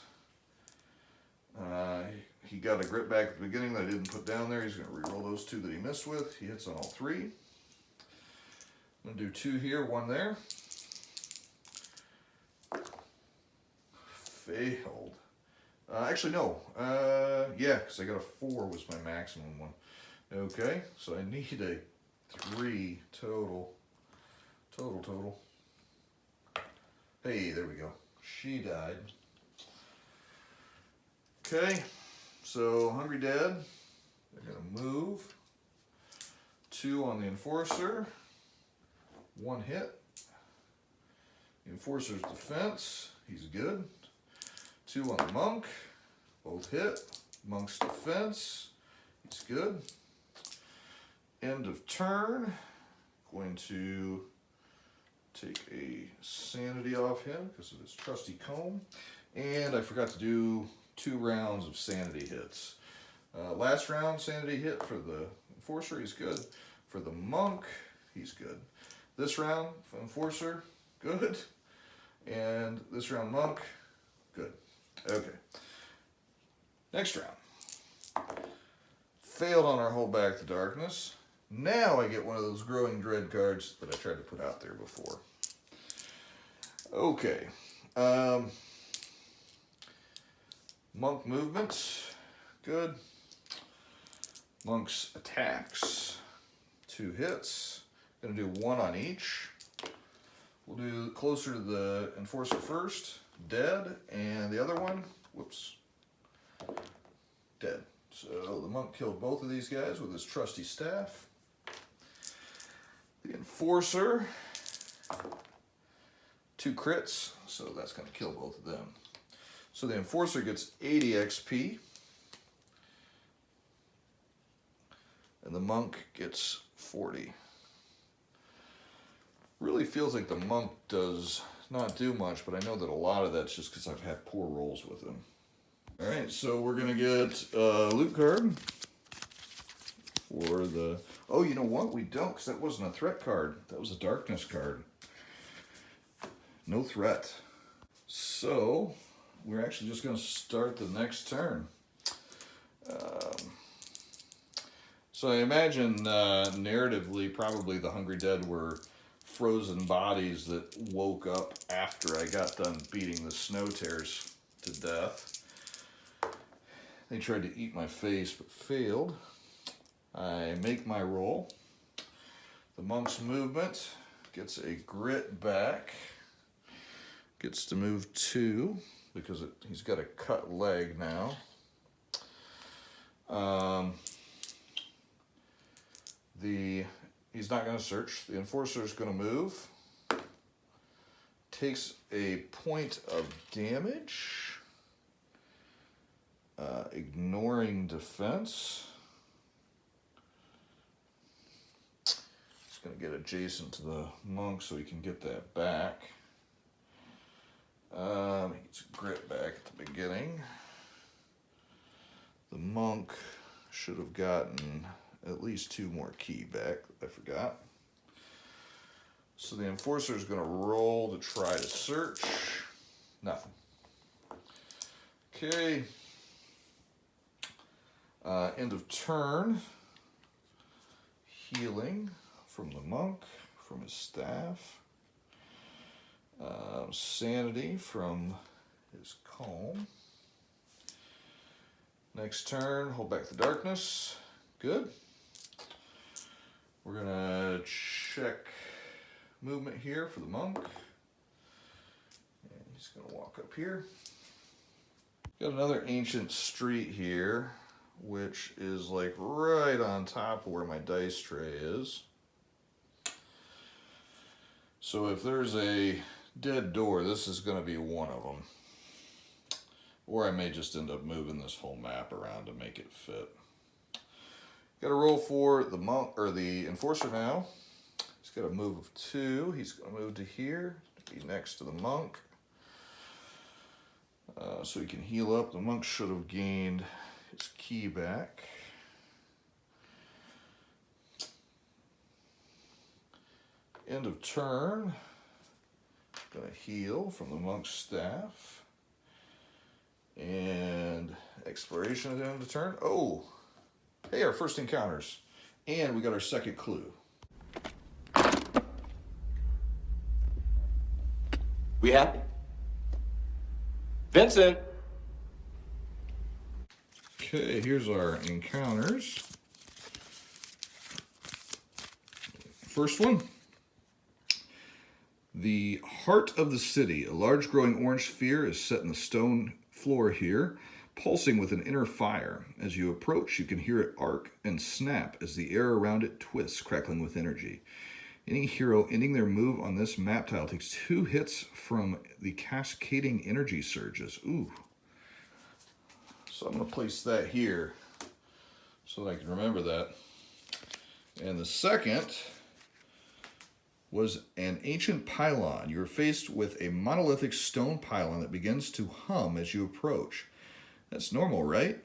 S1: He got a grit back at the beginning that I didn't put down there. He's going to re-roll those 2 that he missed with. He hits on all 3. I'm going to do 2 here, 1 there. Failed. Actually, no. Yeah, because I got a 4 was my maximum one. Okay, so I need a 3 total. Total. Hey, there we go. She died. Okay, so Hungry Dead. They're going to move. 2 on the enforcer. 1 hit. The Enforcer's defense, he's good. 2 on the Monk, both hit. Monk's defense, he's good. End of turn, going to take a sanity off him because of his trusty comb. And I forgot to do 2 rounds of sanity hits. Last round sanity hit for the Enforcer, he's good. For the Monk, he's good. This round, Enforcer, good. And this round, Monk, good. Okay. Next round. Failed on our hold back the darkness. Now I get one of those growing dread cards that I tried to put out there before. Okay. Monk movement, good. Monk's attacks, 2 hits. Gonna do 1 on each. We'll do closer to the Enforcer first, dead, and the other one, whoops, dead. So the Monk killed both of these guys with his trusty staff. The Enforcer, 2 crits, so that's gonna kill both of them. So the Enforcer gets 80 XP. And the Monk gets 40. Really feels like the Monk does not do much, but I know that a lot of that's just because I've had poor rolls with him. All right, so we're gonna get a loot card for the, oh, you know what? We don't, because that wasn't a threat card. That was a darkness card. No threat. So we're actually just gonna start the next turn. So I imagine narratively, probably the Hungry Dead were frozen bodies that woke up after I got done beating the snow tears to death. They tried to eat my face but failed. I make my roll. The Monk's movement gets a grit back. Gets to move 2 because he's got a cut leg now. He's not going to search. The Enforcer is going to move. Takes a point of damage. Ignoring defense. He's going to get adjacent to the Monk so he can get that back. He gets a grit back at the beginning. The Monk should have gotten at least 2 more key back. I forgot. So the Enforcer is going to roll to try to search. Nothing. Okay. End of turn. Healing from the Monk, from his staff. Sanity from his comb. Next turn, hold back the darkness. Good. We're gonna check movement here for the Monk. And he's gonna walk up here. Got another ancient street here, which is like right on top of where my dice tray is. So if there's a dead door, this is gonna be one of them. Or I may just end up moving this whole map around to make it fit. Got to roll for the Monk or the Enforcer now. He's got a move of 2. He's going to move to here, be next to the Monk, so he can heal up. The Monk should have gained his key back. End of turn. Going to heal from the Monk's staff. And exploration at the end of the turn. Oh! Hey, our first encounters. And we got our second clue.
S5: We happy? Vincent!
S1: Okay, here's our encounters. First one. The heart of the city. A large glowing orange sphere is set in the stone floor here, pulsing with an inner fire. As you approach, you can hear it arc and snap as the air around it twists, crackling with energy. Any hero ending their move on this map tile takes 2 hits from the cascading energy surges. Ooh. So I'm going to place that here so that I can remember that. And the second was an ancient pylon. You are faced with a monolithic stone pylon that begins to hum as you approach. That's normal, right?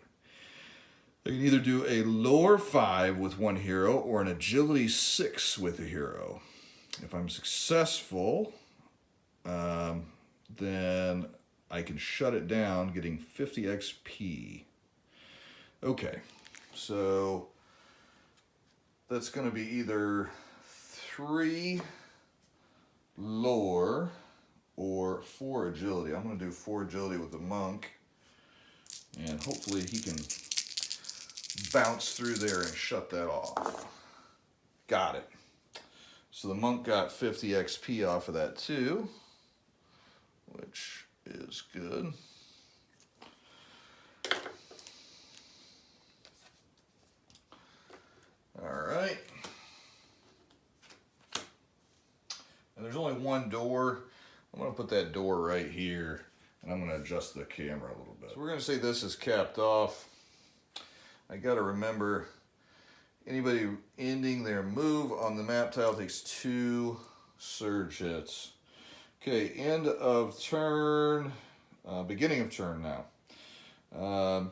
S1: You can either do a lore 5 with one hero or an agility 6 with a hero. If I'm successful, then I can shut it down, getting 50 XP. Okay, so that's going to be either 3 lore or 4 agility. I'm going to do 4 agility with the monk, and hopefully he can bounce through there and shut that off. Got it. So the monk got 50 XP off of that too, which is good. All right. And there's only one door. I'm going to put that door right here, and I'm going to adjust the camera a little bit. So we're going to say this is capped off. I got to remember, anybody ending their move on the map tile takes 2 surge hits. Okay, end of turn, beginning of turn now.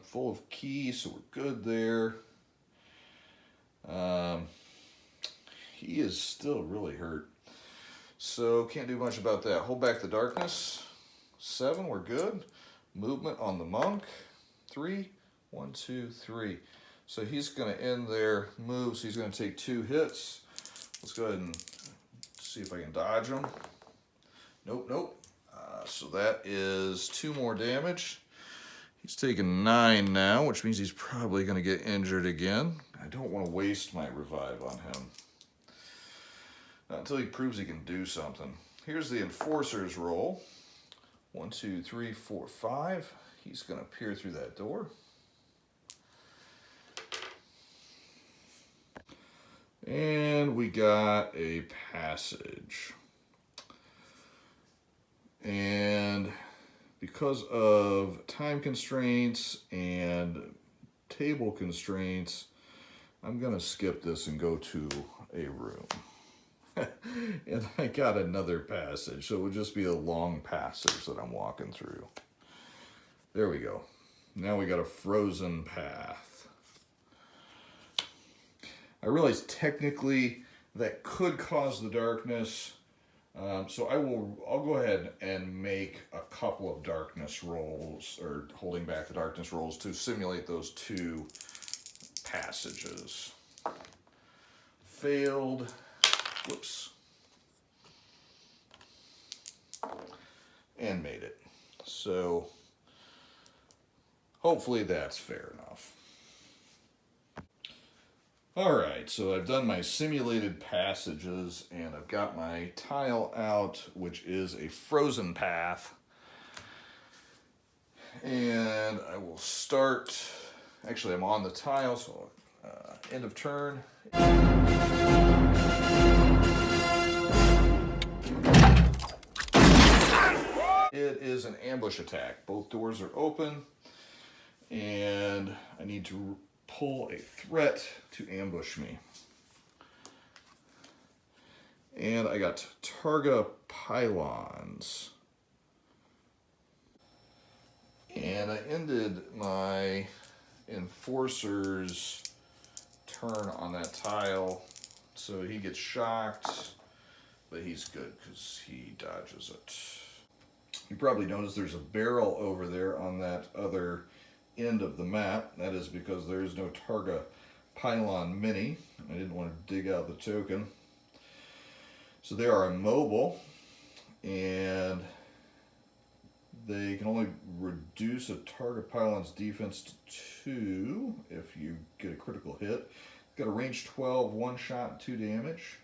S1: Full of keys, so we're good there. He is still really hurt, so can't do much about that. Hold back the darkness. 7, we're good. Movement on the monk. 3, 1, 2, 3. So he's going to end their moves. He's going to take 2 hits. Let's go ahead and see if I can dodge him. Nope, nope. So that is 2 more damage. He's taking 9 now, which means he's probably going to get injured again. I don't want to waste my revive on him. Not until he proves he can do something. Here's the Enforcer's roll. 1, 2, 3, 4, 5. He's going to peer through that door. And we got a passage. And because of time constraints and table constraints, I'm going to skip this and go to a room. And I got another passage, so it would just be a long passage that I'm walking through. There we go. Now we got a frozen path. I realize technically that could cause the darkness, so I'll go ahead and make a couple of darkness rolls, or holding back the darkness rolls, to simulate those 2 passages. Failed. Whoops. And made it. So hopefully that's fair enough. Alright, so I've done my simulated passages, and I've got my tile out, which is a frozen path. And I will start, actually I'm on the tile, so end of turn. It is an ambush attack. Both doors are open, and I need to pull a threat to ambush me. And I got Targa Pylons. And I ended my Enforcer's turn on that tile, so he gets shocked, but he's good because he dodges it. You probably noticed there's a barrel over there on that other end of the map. That is because there is no Targa Pylon Mini. I didn't want to dig out the token. So they are immobile, and they can only reduce a Targa Pylon's defense to 2 if you get a critical hit. Got a range 12, 1 shot, 2 damage.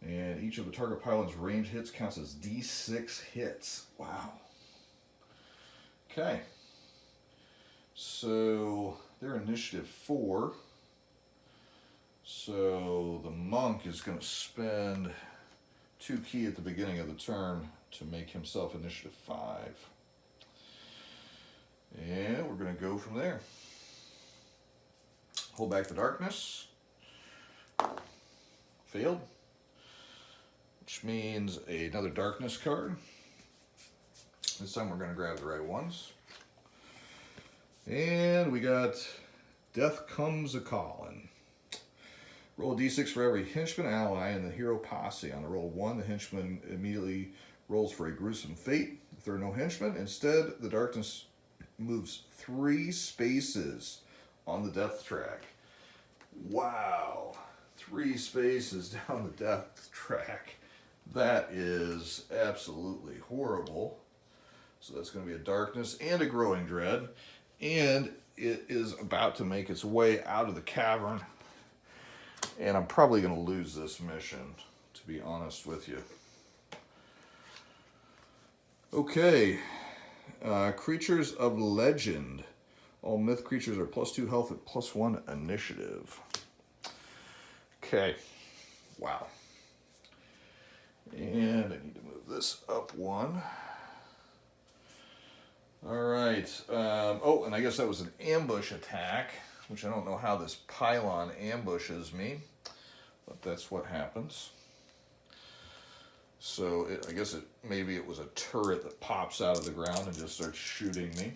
S1: And each of the Targa Pylon's range hits counts as D6 hits. Wow. Okay. So they're initiative 4. So the monk is going to spend 2 ki at the beginning of the turn to make himself initiative 5. And we're going to go from there. Hold back the darkness. Failed. Which means another darkness card. This time we're going to grab the right ones. And we got Death Comes A-Callin'. Roll a d6 for every henchman ally in the hero posse. On a roll of 1, the henchman immediately rolls for a gruesome fate. If there are no henchmen, instead the darkness moves 3 spaces on the death track. Wow. 3 spaces down the death track. That is absolutely horrible. So that's going to be a darkness and a growing dread. And it is about to make its way out of the cavern. And I'm probably going to lose this mission, to be honest with you. Okay. Creatures of Legend. All myth creatures are +2 health at +1 initiative. Okay. Wow. And I need to move this up 1. All right. Oh, and I guess that was an ambush attack, which I don't know how this pylon ambushes me, but that's what happens. So I guess maybe it was a turret that pops out of the ground and just starts shooting me.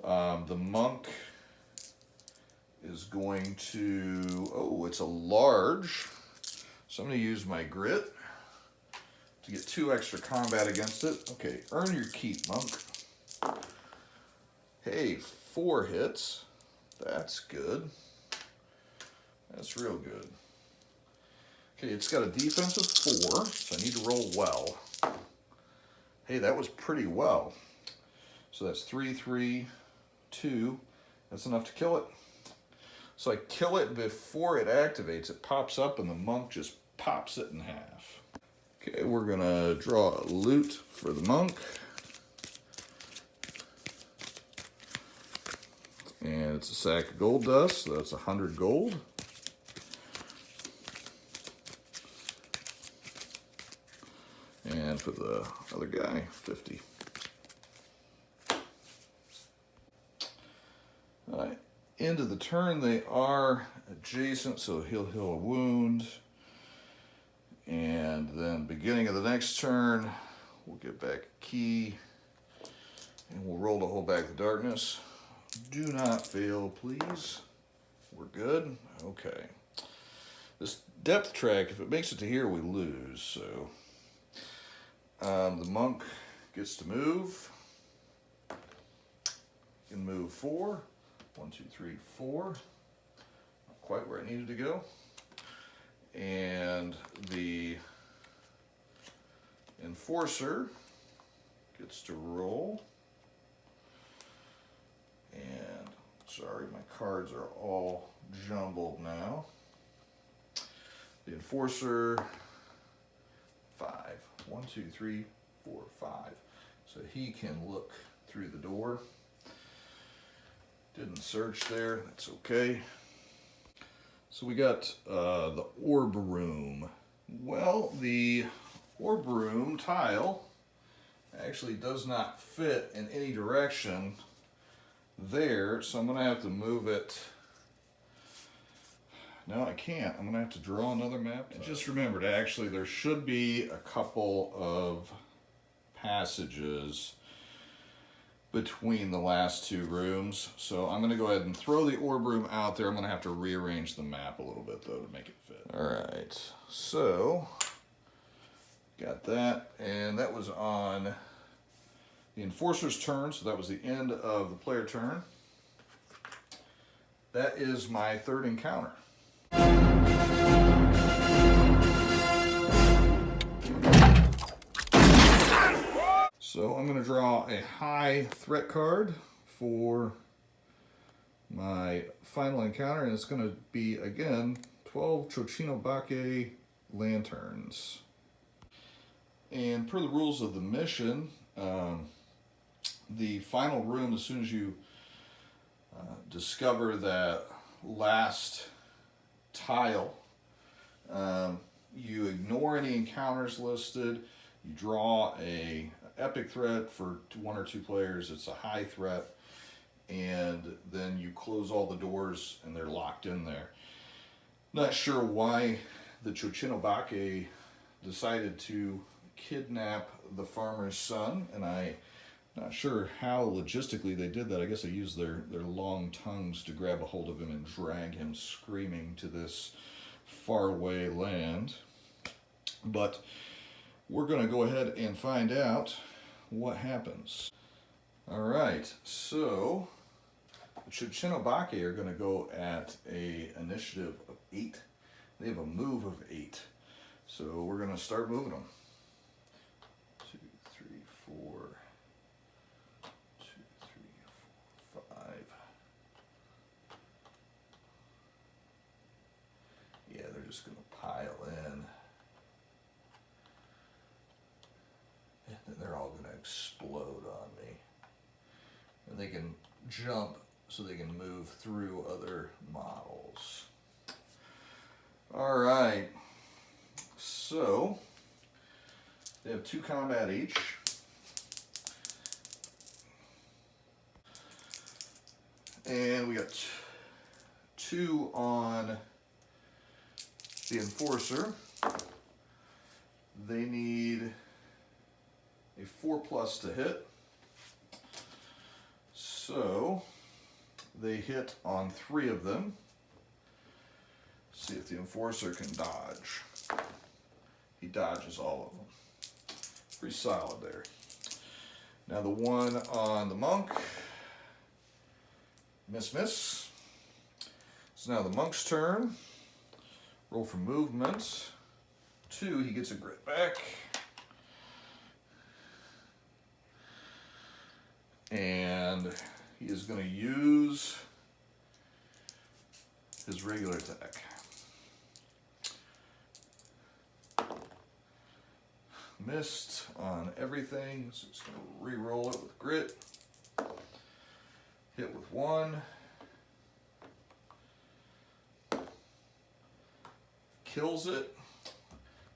S1: The monk is going to, oh, it's a large. So I'm going to use my grit to get 2 extra combat against it. Okay, earn your keep, monk. Hey, 4 hits. That's good. That's real good. Okay, it's got a defense of 4, so I need to roll well. Hey, that was pretty well. So that's 3, 3, 2. That's enough to kill it. So I kill it before it activates. It pops up and the monk just pops it in half. Okay, we're going to draw a loot for the monk. And it's a sack of gold dust, so that's 100 gold. And for the other guy, 50. All right. End of the turn, they are adjacent, so he'll heal a wound. And then beginning of the next turn, we'll get back a key. And we'll roll to hold back the darkness. Do not fail, please. We're good. Okay. This depth track, if it makes it to here, we lose. So the monk gets to move. Can move 4. 1, 2, 3, 4. Not quite where I needed to go. And the enforcer gets to roll. And sorry, my cards are all jumbled now. The enforcer, 5. 1, 2, 3, 4, 5. So he can look through the door. Didn't search there, that's okay. So we got the Orb Room. Well, the Orb Room tile actually does not fit in any direction there, so I'm going to have to move it. No, I can't. I'm going to have to draw another map. And just remembered, actually, there should be a couple of passages between the last 2 rooms. So I'm going to go ahead and throw the Orb Room out there. I'm going to have to rearrange the map a little bit, though, to make it fit. All right. So, got that. And that was on the Enforcer's turn. So that was the end of the player turn. That is my 3rd encounter. So I'm going to draw a high threat card for my final encounter, and it's going to be, again, 12 Chochinobake lanterns. And per the rules of the mission, the final room, as soon as you discover that last tile. You ignore any encounters listed. You draw a epic threat for 1 or 2 players. It's a high threat. And then you close all the doors and they're locked in there. Not sure why the Chochinobake decided to kidnap the farmer's son, and I'm not sure how logistically they did that. I guess they used their long tongues to grab a hold of him and drag him screaming to this faraway land. But we're going to go ahead and find out what happens. All right, so the Chochinobake are going to go at a initiative of 8. They have a move of 8. So we're going to start moving them. 2, 3, 4. 2, 3, 4, 5. Yeah, they're just going to pile in. And then they're all going to explode on me. And they can jump so they can move through other models. All right. So they have 2 combat each. And we got 2 on the Enforcer. They need a 4+ to hit. So they hit on 3 of them. See if the Enforcer can dodge. He dodges all of them. Pretty solid there. Now the one on the Monk. Miss. So now the Monk's turn. Roll for movement. 2, he gets a grit back. And he is going to use his regular attack. Missed on everything, so it's going to re-roll it with grit. Hit with 1. Kills it.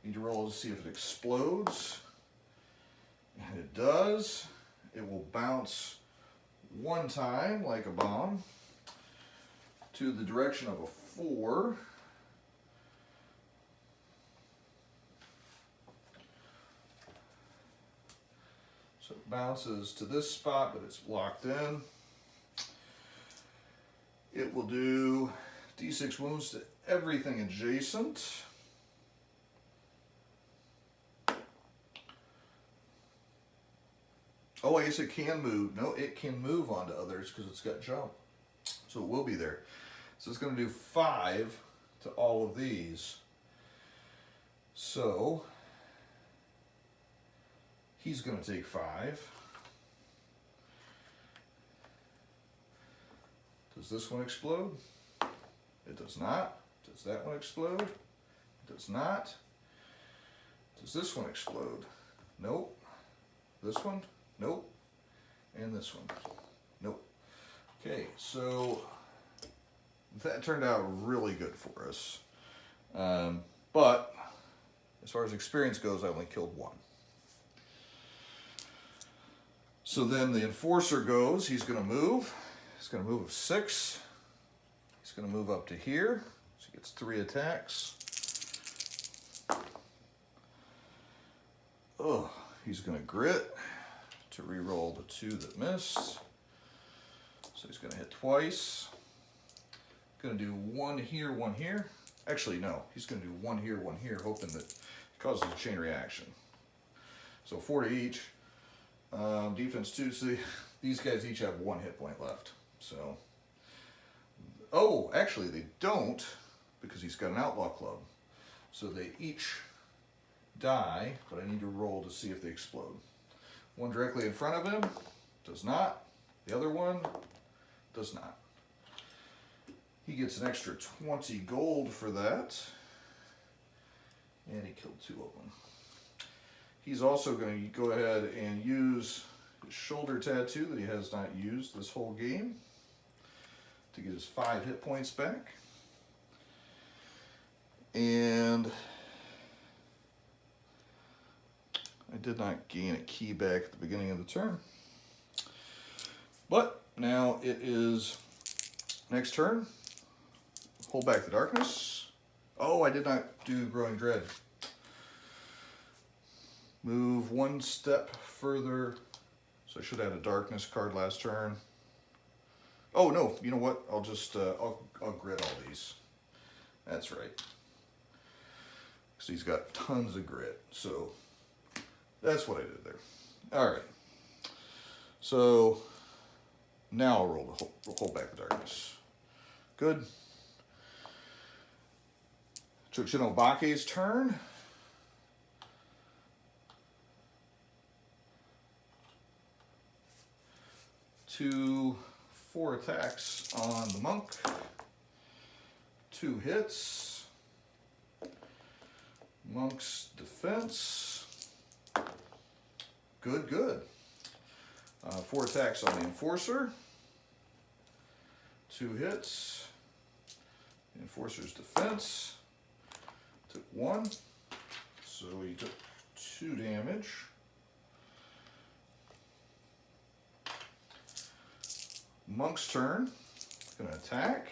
S1: Need to roll to see if it explodes. And it does. It will bounce 1 time like a bomb to the direction of a 4. So it bounces to this spot, but it's locked in. It will do D6 wounds to everything adjacent. Oh, I guess it can move. No, it can move onto others because it's got jump. So it will be there. So it's going to do 5 to all of these. So he's going to take 5. Does this one explode? It does not. Does that one explode? It does not. Does this one explode? Nope. This one? Nope. And this one? Nope. Okay, so that turned out really good for us. But as far as experience goes, I only killed 1. So then the Enforcer goes. He's going to move. He's going to move of 6. He's going to move up to here. So he gets 3 attacks. Oh, he's going to grit to re-roll the 2 that missed. So he's going to hit twice. Going to do 1 here, 1 here. Actually, no. He's going to do 1 here, 1 here, hoping that it causes a chain reaction. So 4 to each. Defense 2. So these guys each have 1 hit point left. So, oh, actually they don't, because he's got an Outlaw Club. So they each die, but I need to roll to see if they explode. One directly in front of him does not. The other one does not. He gets an extra 20 gold for that. And he killed 2 of them. He's also going to go ahead and use his shoulder tattoo that he has not used this whole game to get his 5 hit points back. And I did not gain a key back at the beginning of the turn. But now it is next turn. Hold back the darkness. Oh, I did not do Growing Dread. Move one step further. So I should have had a darkness card last turn. Oh no, you know what? I'll just I'll grit all these. That's right. Because he's got tons of grit. So that's what I did there. All right. So now I'll roll the hold back the darkness. Good. Chuchinobake's turn. Two 4 attacks on the monk. 2 hits. Monk's defense. Good, good. 4 attacks on the enforcer. 2 hits. The enforcer's defense. Took 1. So he took 2 damage. Monk's turn. Gonna attack.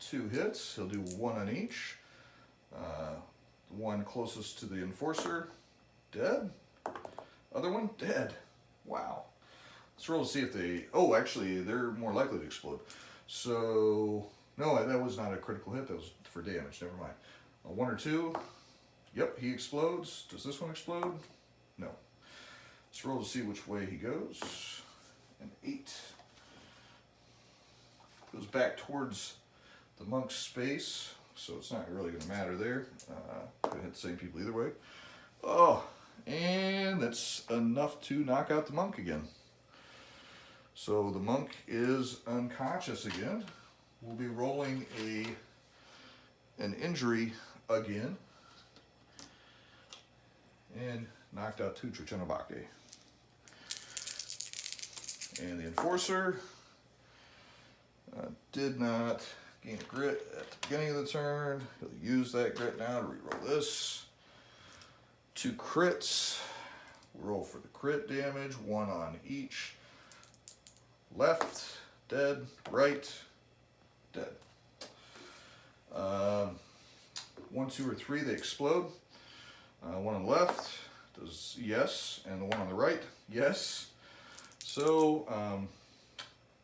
S1: 2 hits. He'll do 1 on each. The one closest to the enforcer, dead. Other one, dead. Wow. Let's roll to see if they... Oh, actually, they're more likely to explode. So, no, that was not a critical hit. That was for damage. Never mind. 1 or 2. Yep, he explodes. Does this one explode? No. Let's roll to see which way he goes. An 8. Goes back towards the monk's space, so it's not really going to matter there. Could hit the same people either way. Oh, and that's enough to knock out the monk again. So the monk is unconscious again. We'll be rolling an injury again. And knocked out 2 Chuchinobake. And the enforcer did not gain a grit at the beginning of the turn. He'll use that grit now to reroll this. 2 crits. Roll for the crit damage. 1 on each. Left, dead. Right, dead. 1, 2, or 3, they explode. 1 on the left does yes, and the one on the right, yes. So,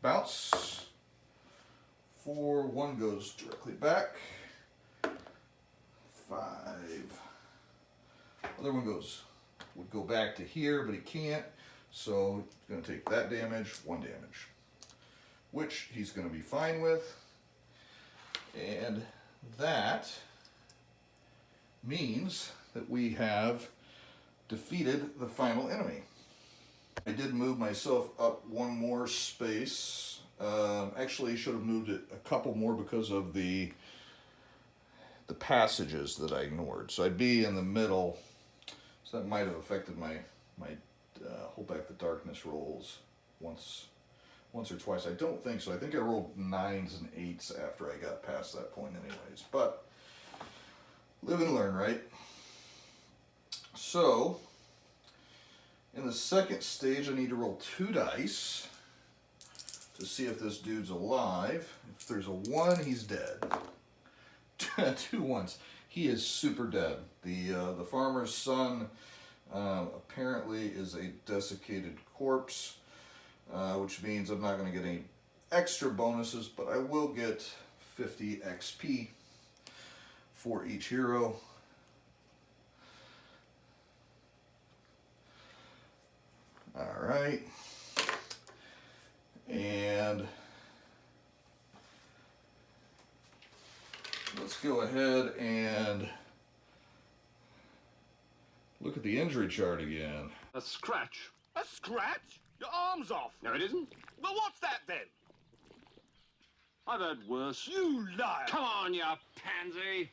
S1: bounce. 4, 1 goes directly back. 5. Other one would go back to here, but he can't. So he's going to take that damage, 1 damage, which he's going to be fine with. And that means that we have defeated the final enemy. I did move myself up 1 more space. Actually, should have moved it a couple more because of the passages that I ignored. So I'd be in the middle. So that might have affected my hold back the darkness rolls once or twice. I don't think so. I think I rolled 9s and 8s after I got past that point anyways. But live and learn, right? So in the second stage, I need to roll 2 dice to see if this dude's alive. If there's a 1, he's dead. 2 1s. He is super dead. The farmer's son apparently is a desiccated corpse, which means I'm not going to get any extra bonuses, but I will get 50 XP for each hero. All right. And let's go ahead and look at the injury chart again.
S4: A scratch.
S3: A scratch? Your arm's off.
S4: No, it isn't.
S3: Well, what's that then?
S4: I've had worse.
S3: You liar.
S4: Come on, you pansy.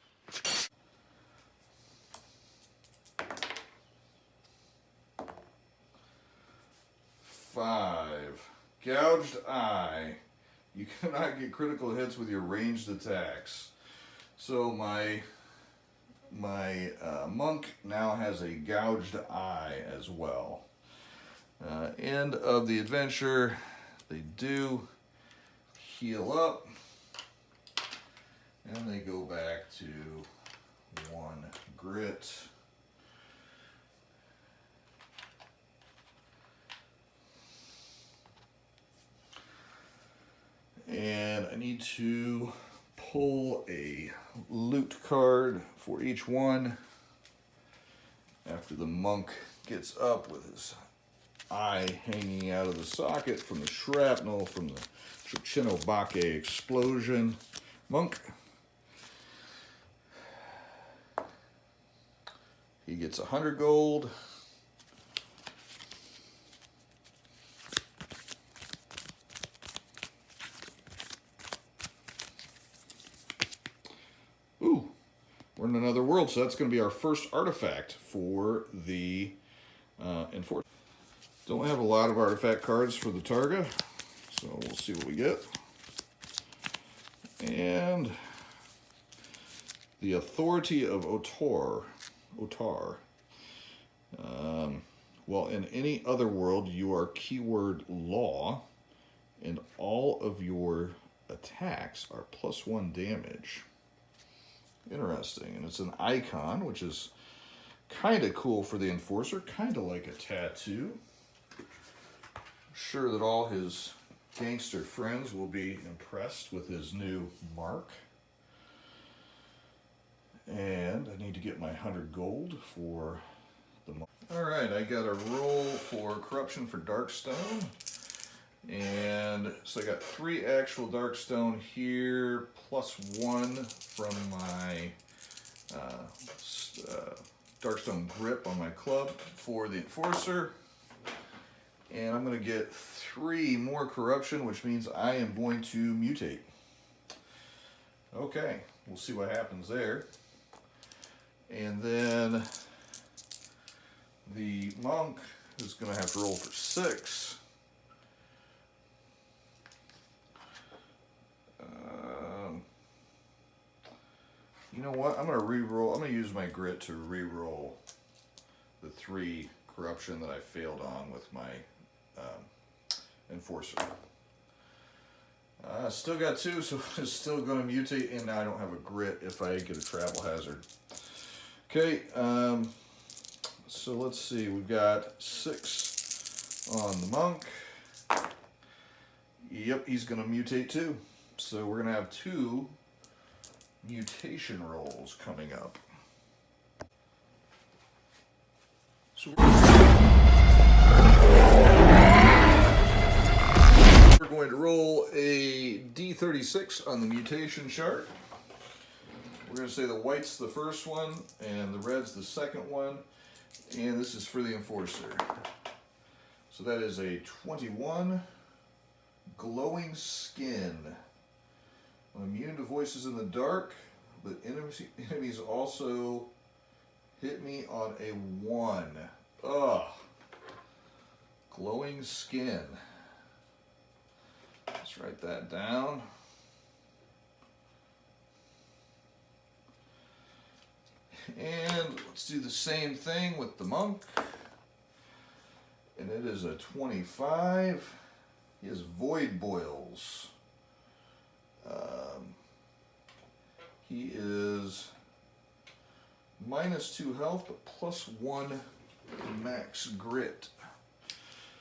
S1: 5. Gouged eye. You cannot get critical hits with your ranged attacks. So my my monk now has a gouged eye as well. End of the adventure, they do heal up, and they go back to 1 grit. And I need to pull a loot card for each one after the monk gets up with his eye hanging out of the socket from the shrapnel from the Chinobake explosion. Monk. He gets 100 gold. Ooh, we're in another world, so that's going to be our first artifact for the Enforcer. Don't have a lot of artifact cards for the Targa, so we'll see what we get. And the Authority of Otar. Well, in any other world, you are keyword law, and all of your attacks are +1 damage. Interesting. And it's an icon, which is kind of cool for the Enforcer, kind of like a tattoo. I'm sure that all his gangster friends will be impressed with his new mark. And I need to get my 100 gold for the monk. Alright, I got a roll for Corruption for Darkstone. And so I got 3 actual Darkstone here, +1 from my Darkstone grip on my club for the Enforcer. And I'm going to get 3 more Corruption, which means I am going to mutate. Okay, we'll see what happens there. And then the monk is going to have to roll for 6. You know what? I'm going to re-roll. I'm going to use my grit to re-roll the 3 corruption that I failed on with my Enforcer. Still got 2, so it's still going to mutate, and now I don't have a grit if I get a travel hazard. Okay, so let's see. We've got 6 on the monk. Yep, he's going to mutate too. So we're going to have 2 mutation rolls coming up. So we're going to roll a D36 on the mutation chart. We're going to say the white's the first one and the red's the second one, and this is for the Enforcer. So that is a 21. Glowing Skin. I'm immune to voices in the dark, but enemies also hit me on a 1. Ugh. Glowing Skin. Let's write that down. And let's do the same thing with the monk. And it is a 25. He has Void Boils. He is -2 health, but +1 max grit.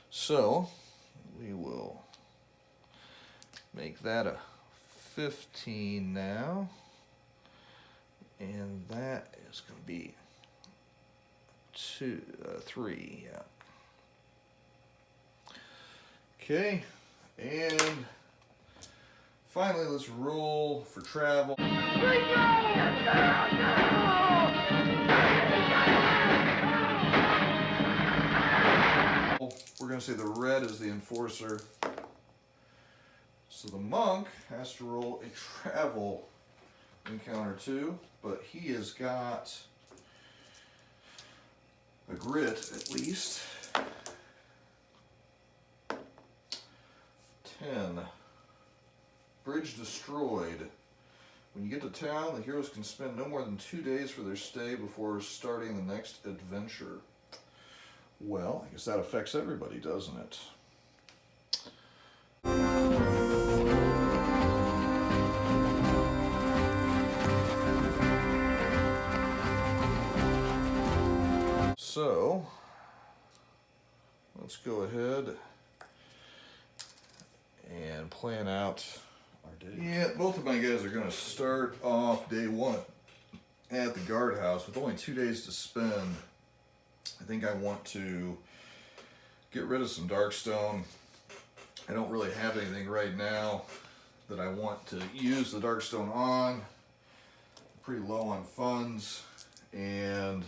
S1: So we will make that a 15 now. And that is going to be 3, yeah. Okay, and finally let's roll for travel. We're going to say the red is the Enforcer. So the monk has to roll a travel encounter too, but he has got a grit at least. 10. Bridge destroyed. When you get to town, the heroes can spend no more than 2 days for their stay before starting the next adventure. Well, I guess that affects everybody, doesn't it? So, let's go ahead and plan out our day. Yeah, both of my guys are going to start off day one at the guardhouse with only 2 days to spend. I think I want to get rid of some Darkstone. I don't really have anything right now that I want to use the Darkstone on. I'm pretty low on funds, and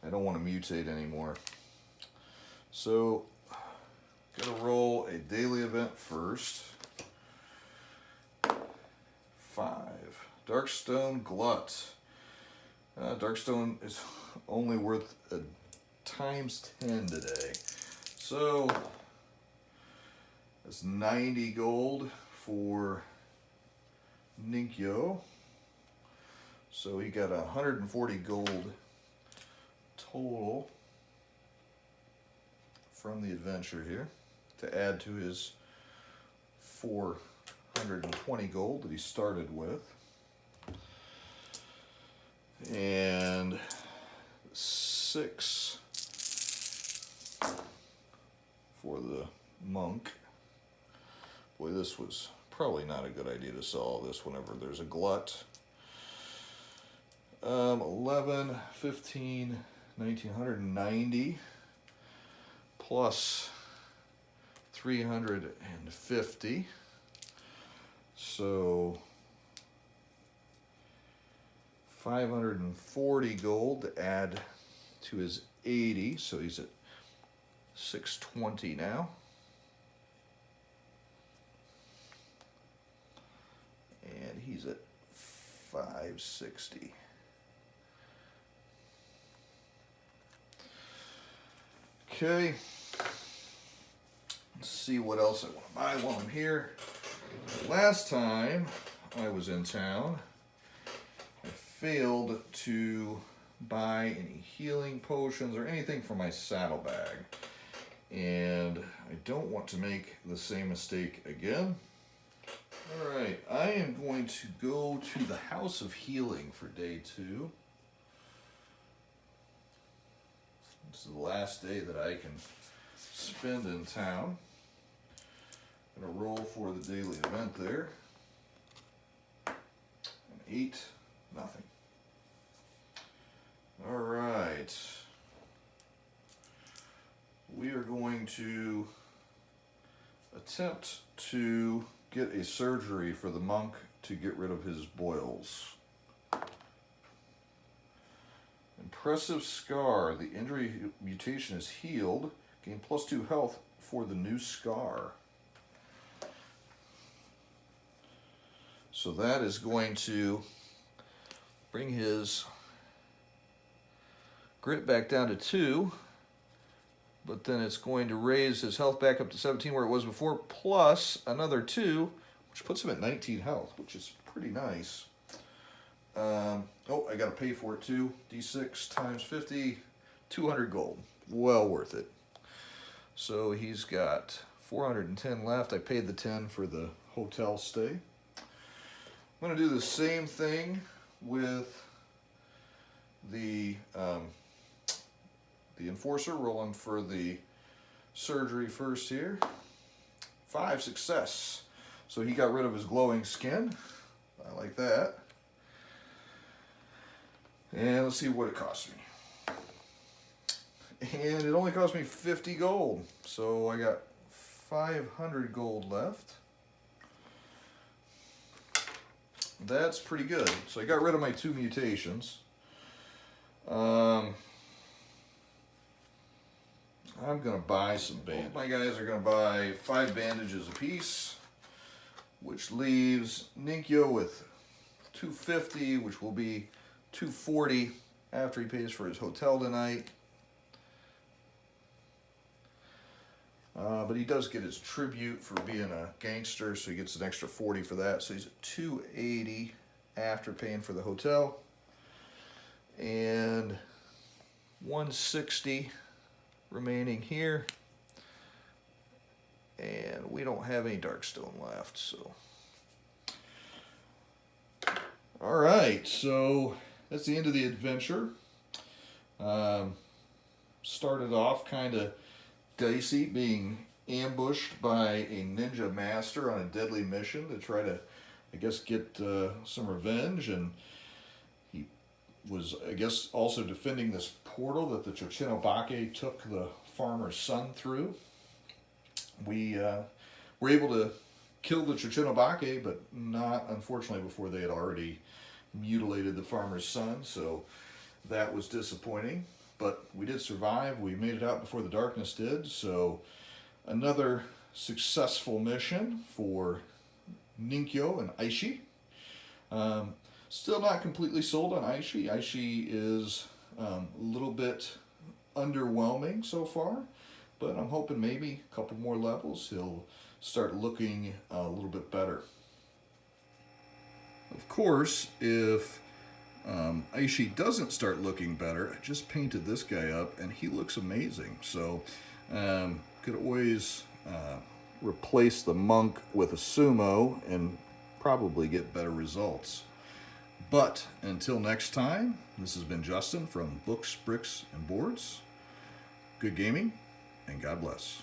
S1: I don't want to mutate anymore. So, gotta roll a daily event first. 5. Darkstone Glut. Darkstone is only worth a times 10 today. So, that's 90 gold for Ninkyo. So he got 140 gold total from the adventure here to add to his 420 gold that he started with. And 6 for the monk. Boy, this was probably not a good idea to sell all this whenever there's a glut. 11, 15, 1990 plus 350. So 540 gold to add to his 80. So he's at 620 now. And he's at 560. Okay, let's see what else I want to buy while I'm here. Last time I was in town, I failed to buy any healing potions or anything for my saddlebag. And I don't want to make the same mistake again. Alright, I am going to go to the House of Healing for day 2. This is the last day that I can spend in town. I'm going to roll for the daily event there. An 8, nothing. Alright. We are going to attempt to get a surgery for the monk to get rid of his boils. Impressive scar. The injury mutation is healed. Gain +2 health for the new scar. So that is going to bring his grit back down to 2. But then it's going to raise his health back up to 17 where it was before, plus another 2, which puts him at 19 health, which is pretty nice. Oh, I got to pay for it too. D6 times 50, 200 gold. Well worth it. So he's got 410 left. I paid the 10 for the hotel stay. I'm going to do the same thing with the enforcer, rolling for the surgery first here. 5, success. So he got rid of his glowing skin. I like that. And let's see what it cost me. And it only cost me 50 gold. So I got 500 gold left. That's pretty good. So I got rid of my 2 mutations. I'm going to buy some bandages. My guys are going to buy 5 bandages apiece, which leaves Ninkyo with 250, which will be 240 after he pays for his hotel tonight. But he does get his tribute for being a gangster, so he gets an extra 40 for that. So he's at 280 after paying for the hotel. And 160 remaining here. And we don't have any Darkstone left, so. Alright, so that's the end of the adventure. Started off kind of dicey, being ambushed by a ninja master on a deadly mission to try to, I guess, get some revenge. And he was, I guess, also defending this portal that the Chochinobake took the farmer's son through. We were able to kill the Chochinobake, but not, unfortunately, before they had already mutilated the farmer's son, so that was disappointing. But we did survive. We made it out before the darkness did, so another successful mission for Ninkyo and Aishi. Still not completely sold on Aishi. Aishi is a little bit underwhelming so far, but I'm hoping maybe a couple more levels he'll start looking a little bit better. Of course, if Aishi doesn't start looking better, I just painted this guy up and he looks amazing. So could always replace the monk with a sumo and probably get better results. But until next time, this has been Justin from Books, Bricks, and Boards. Good gaming, and God bless.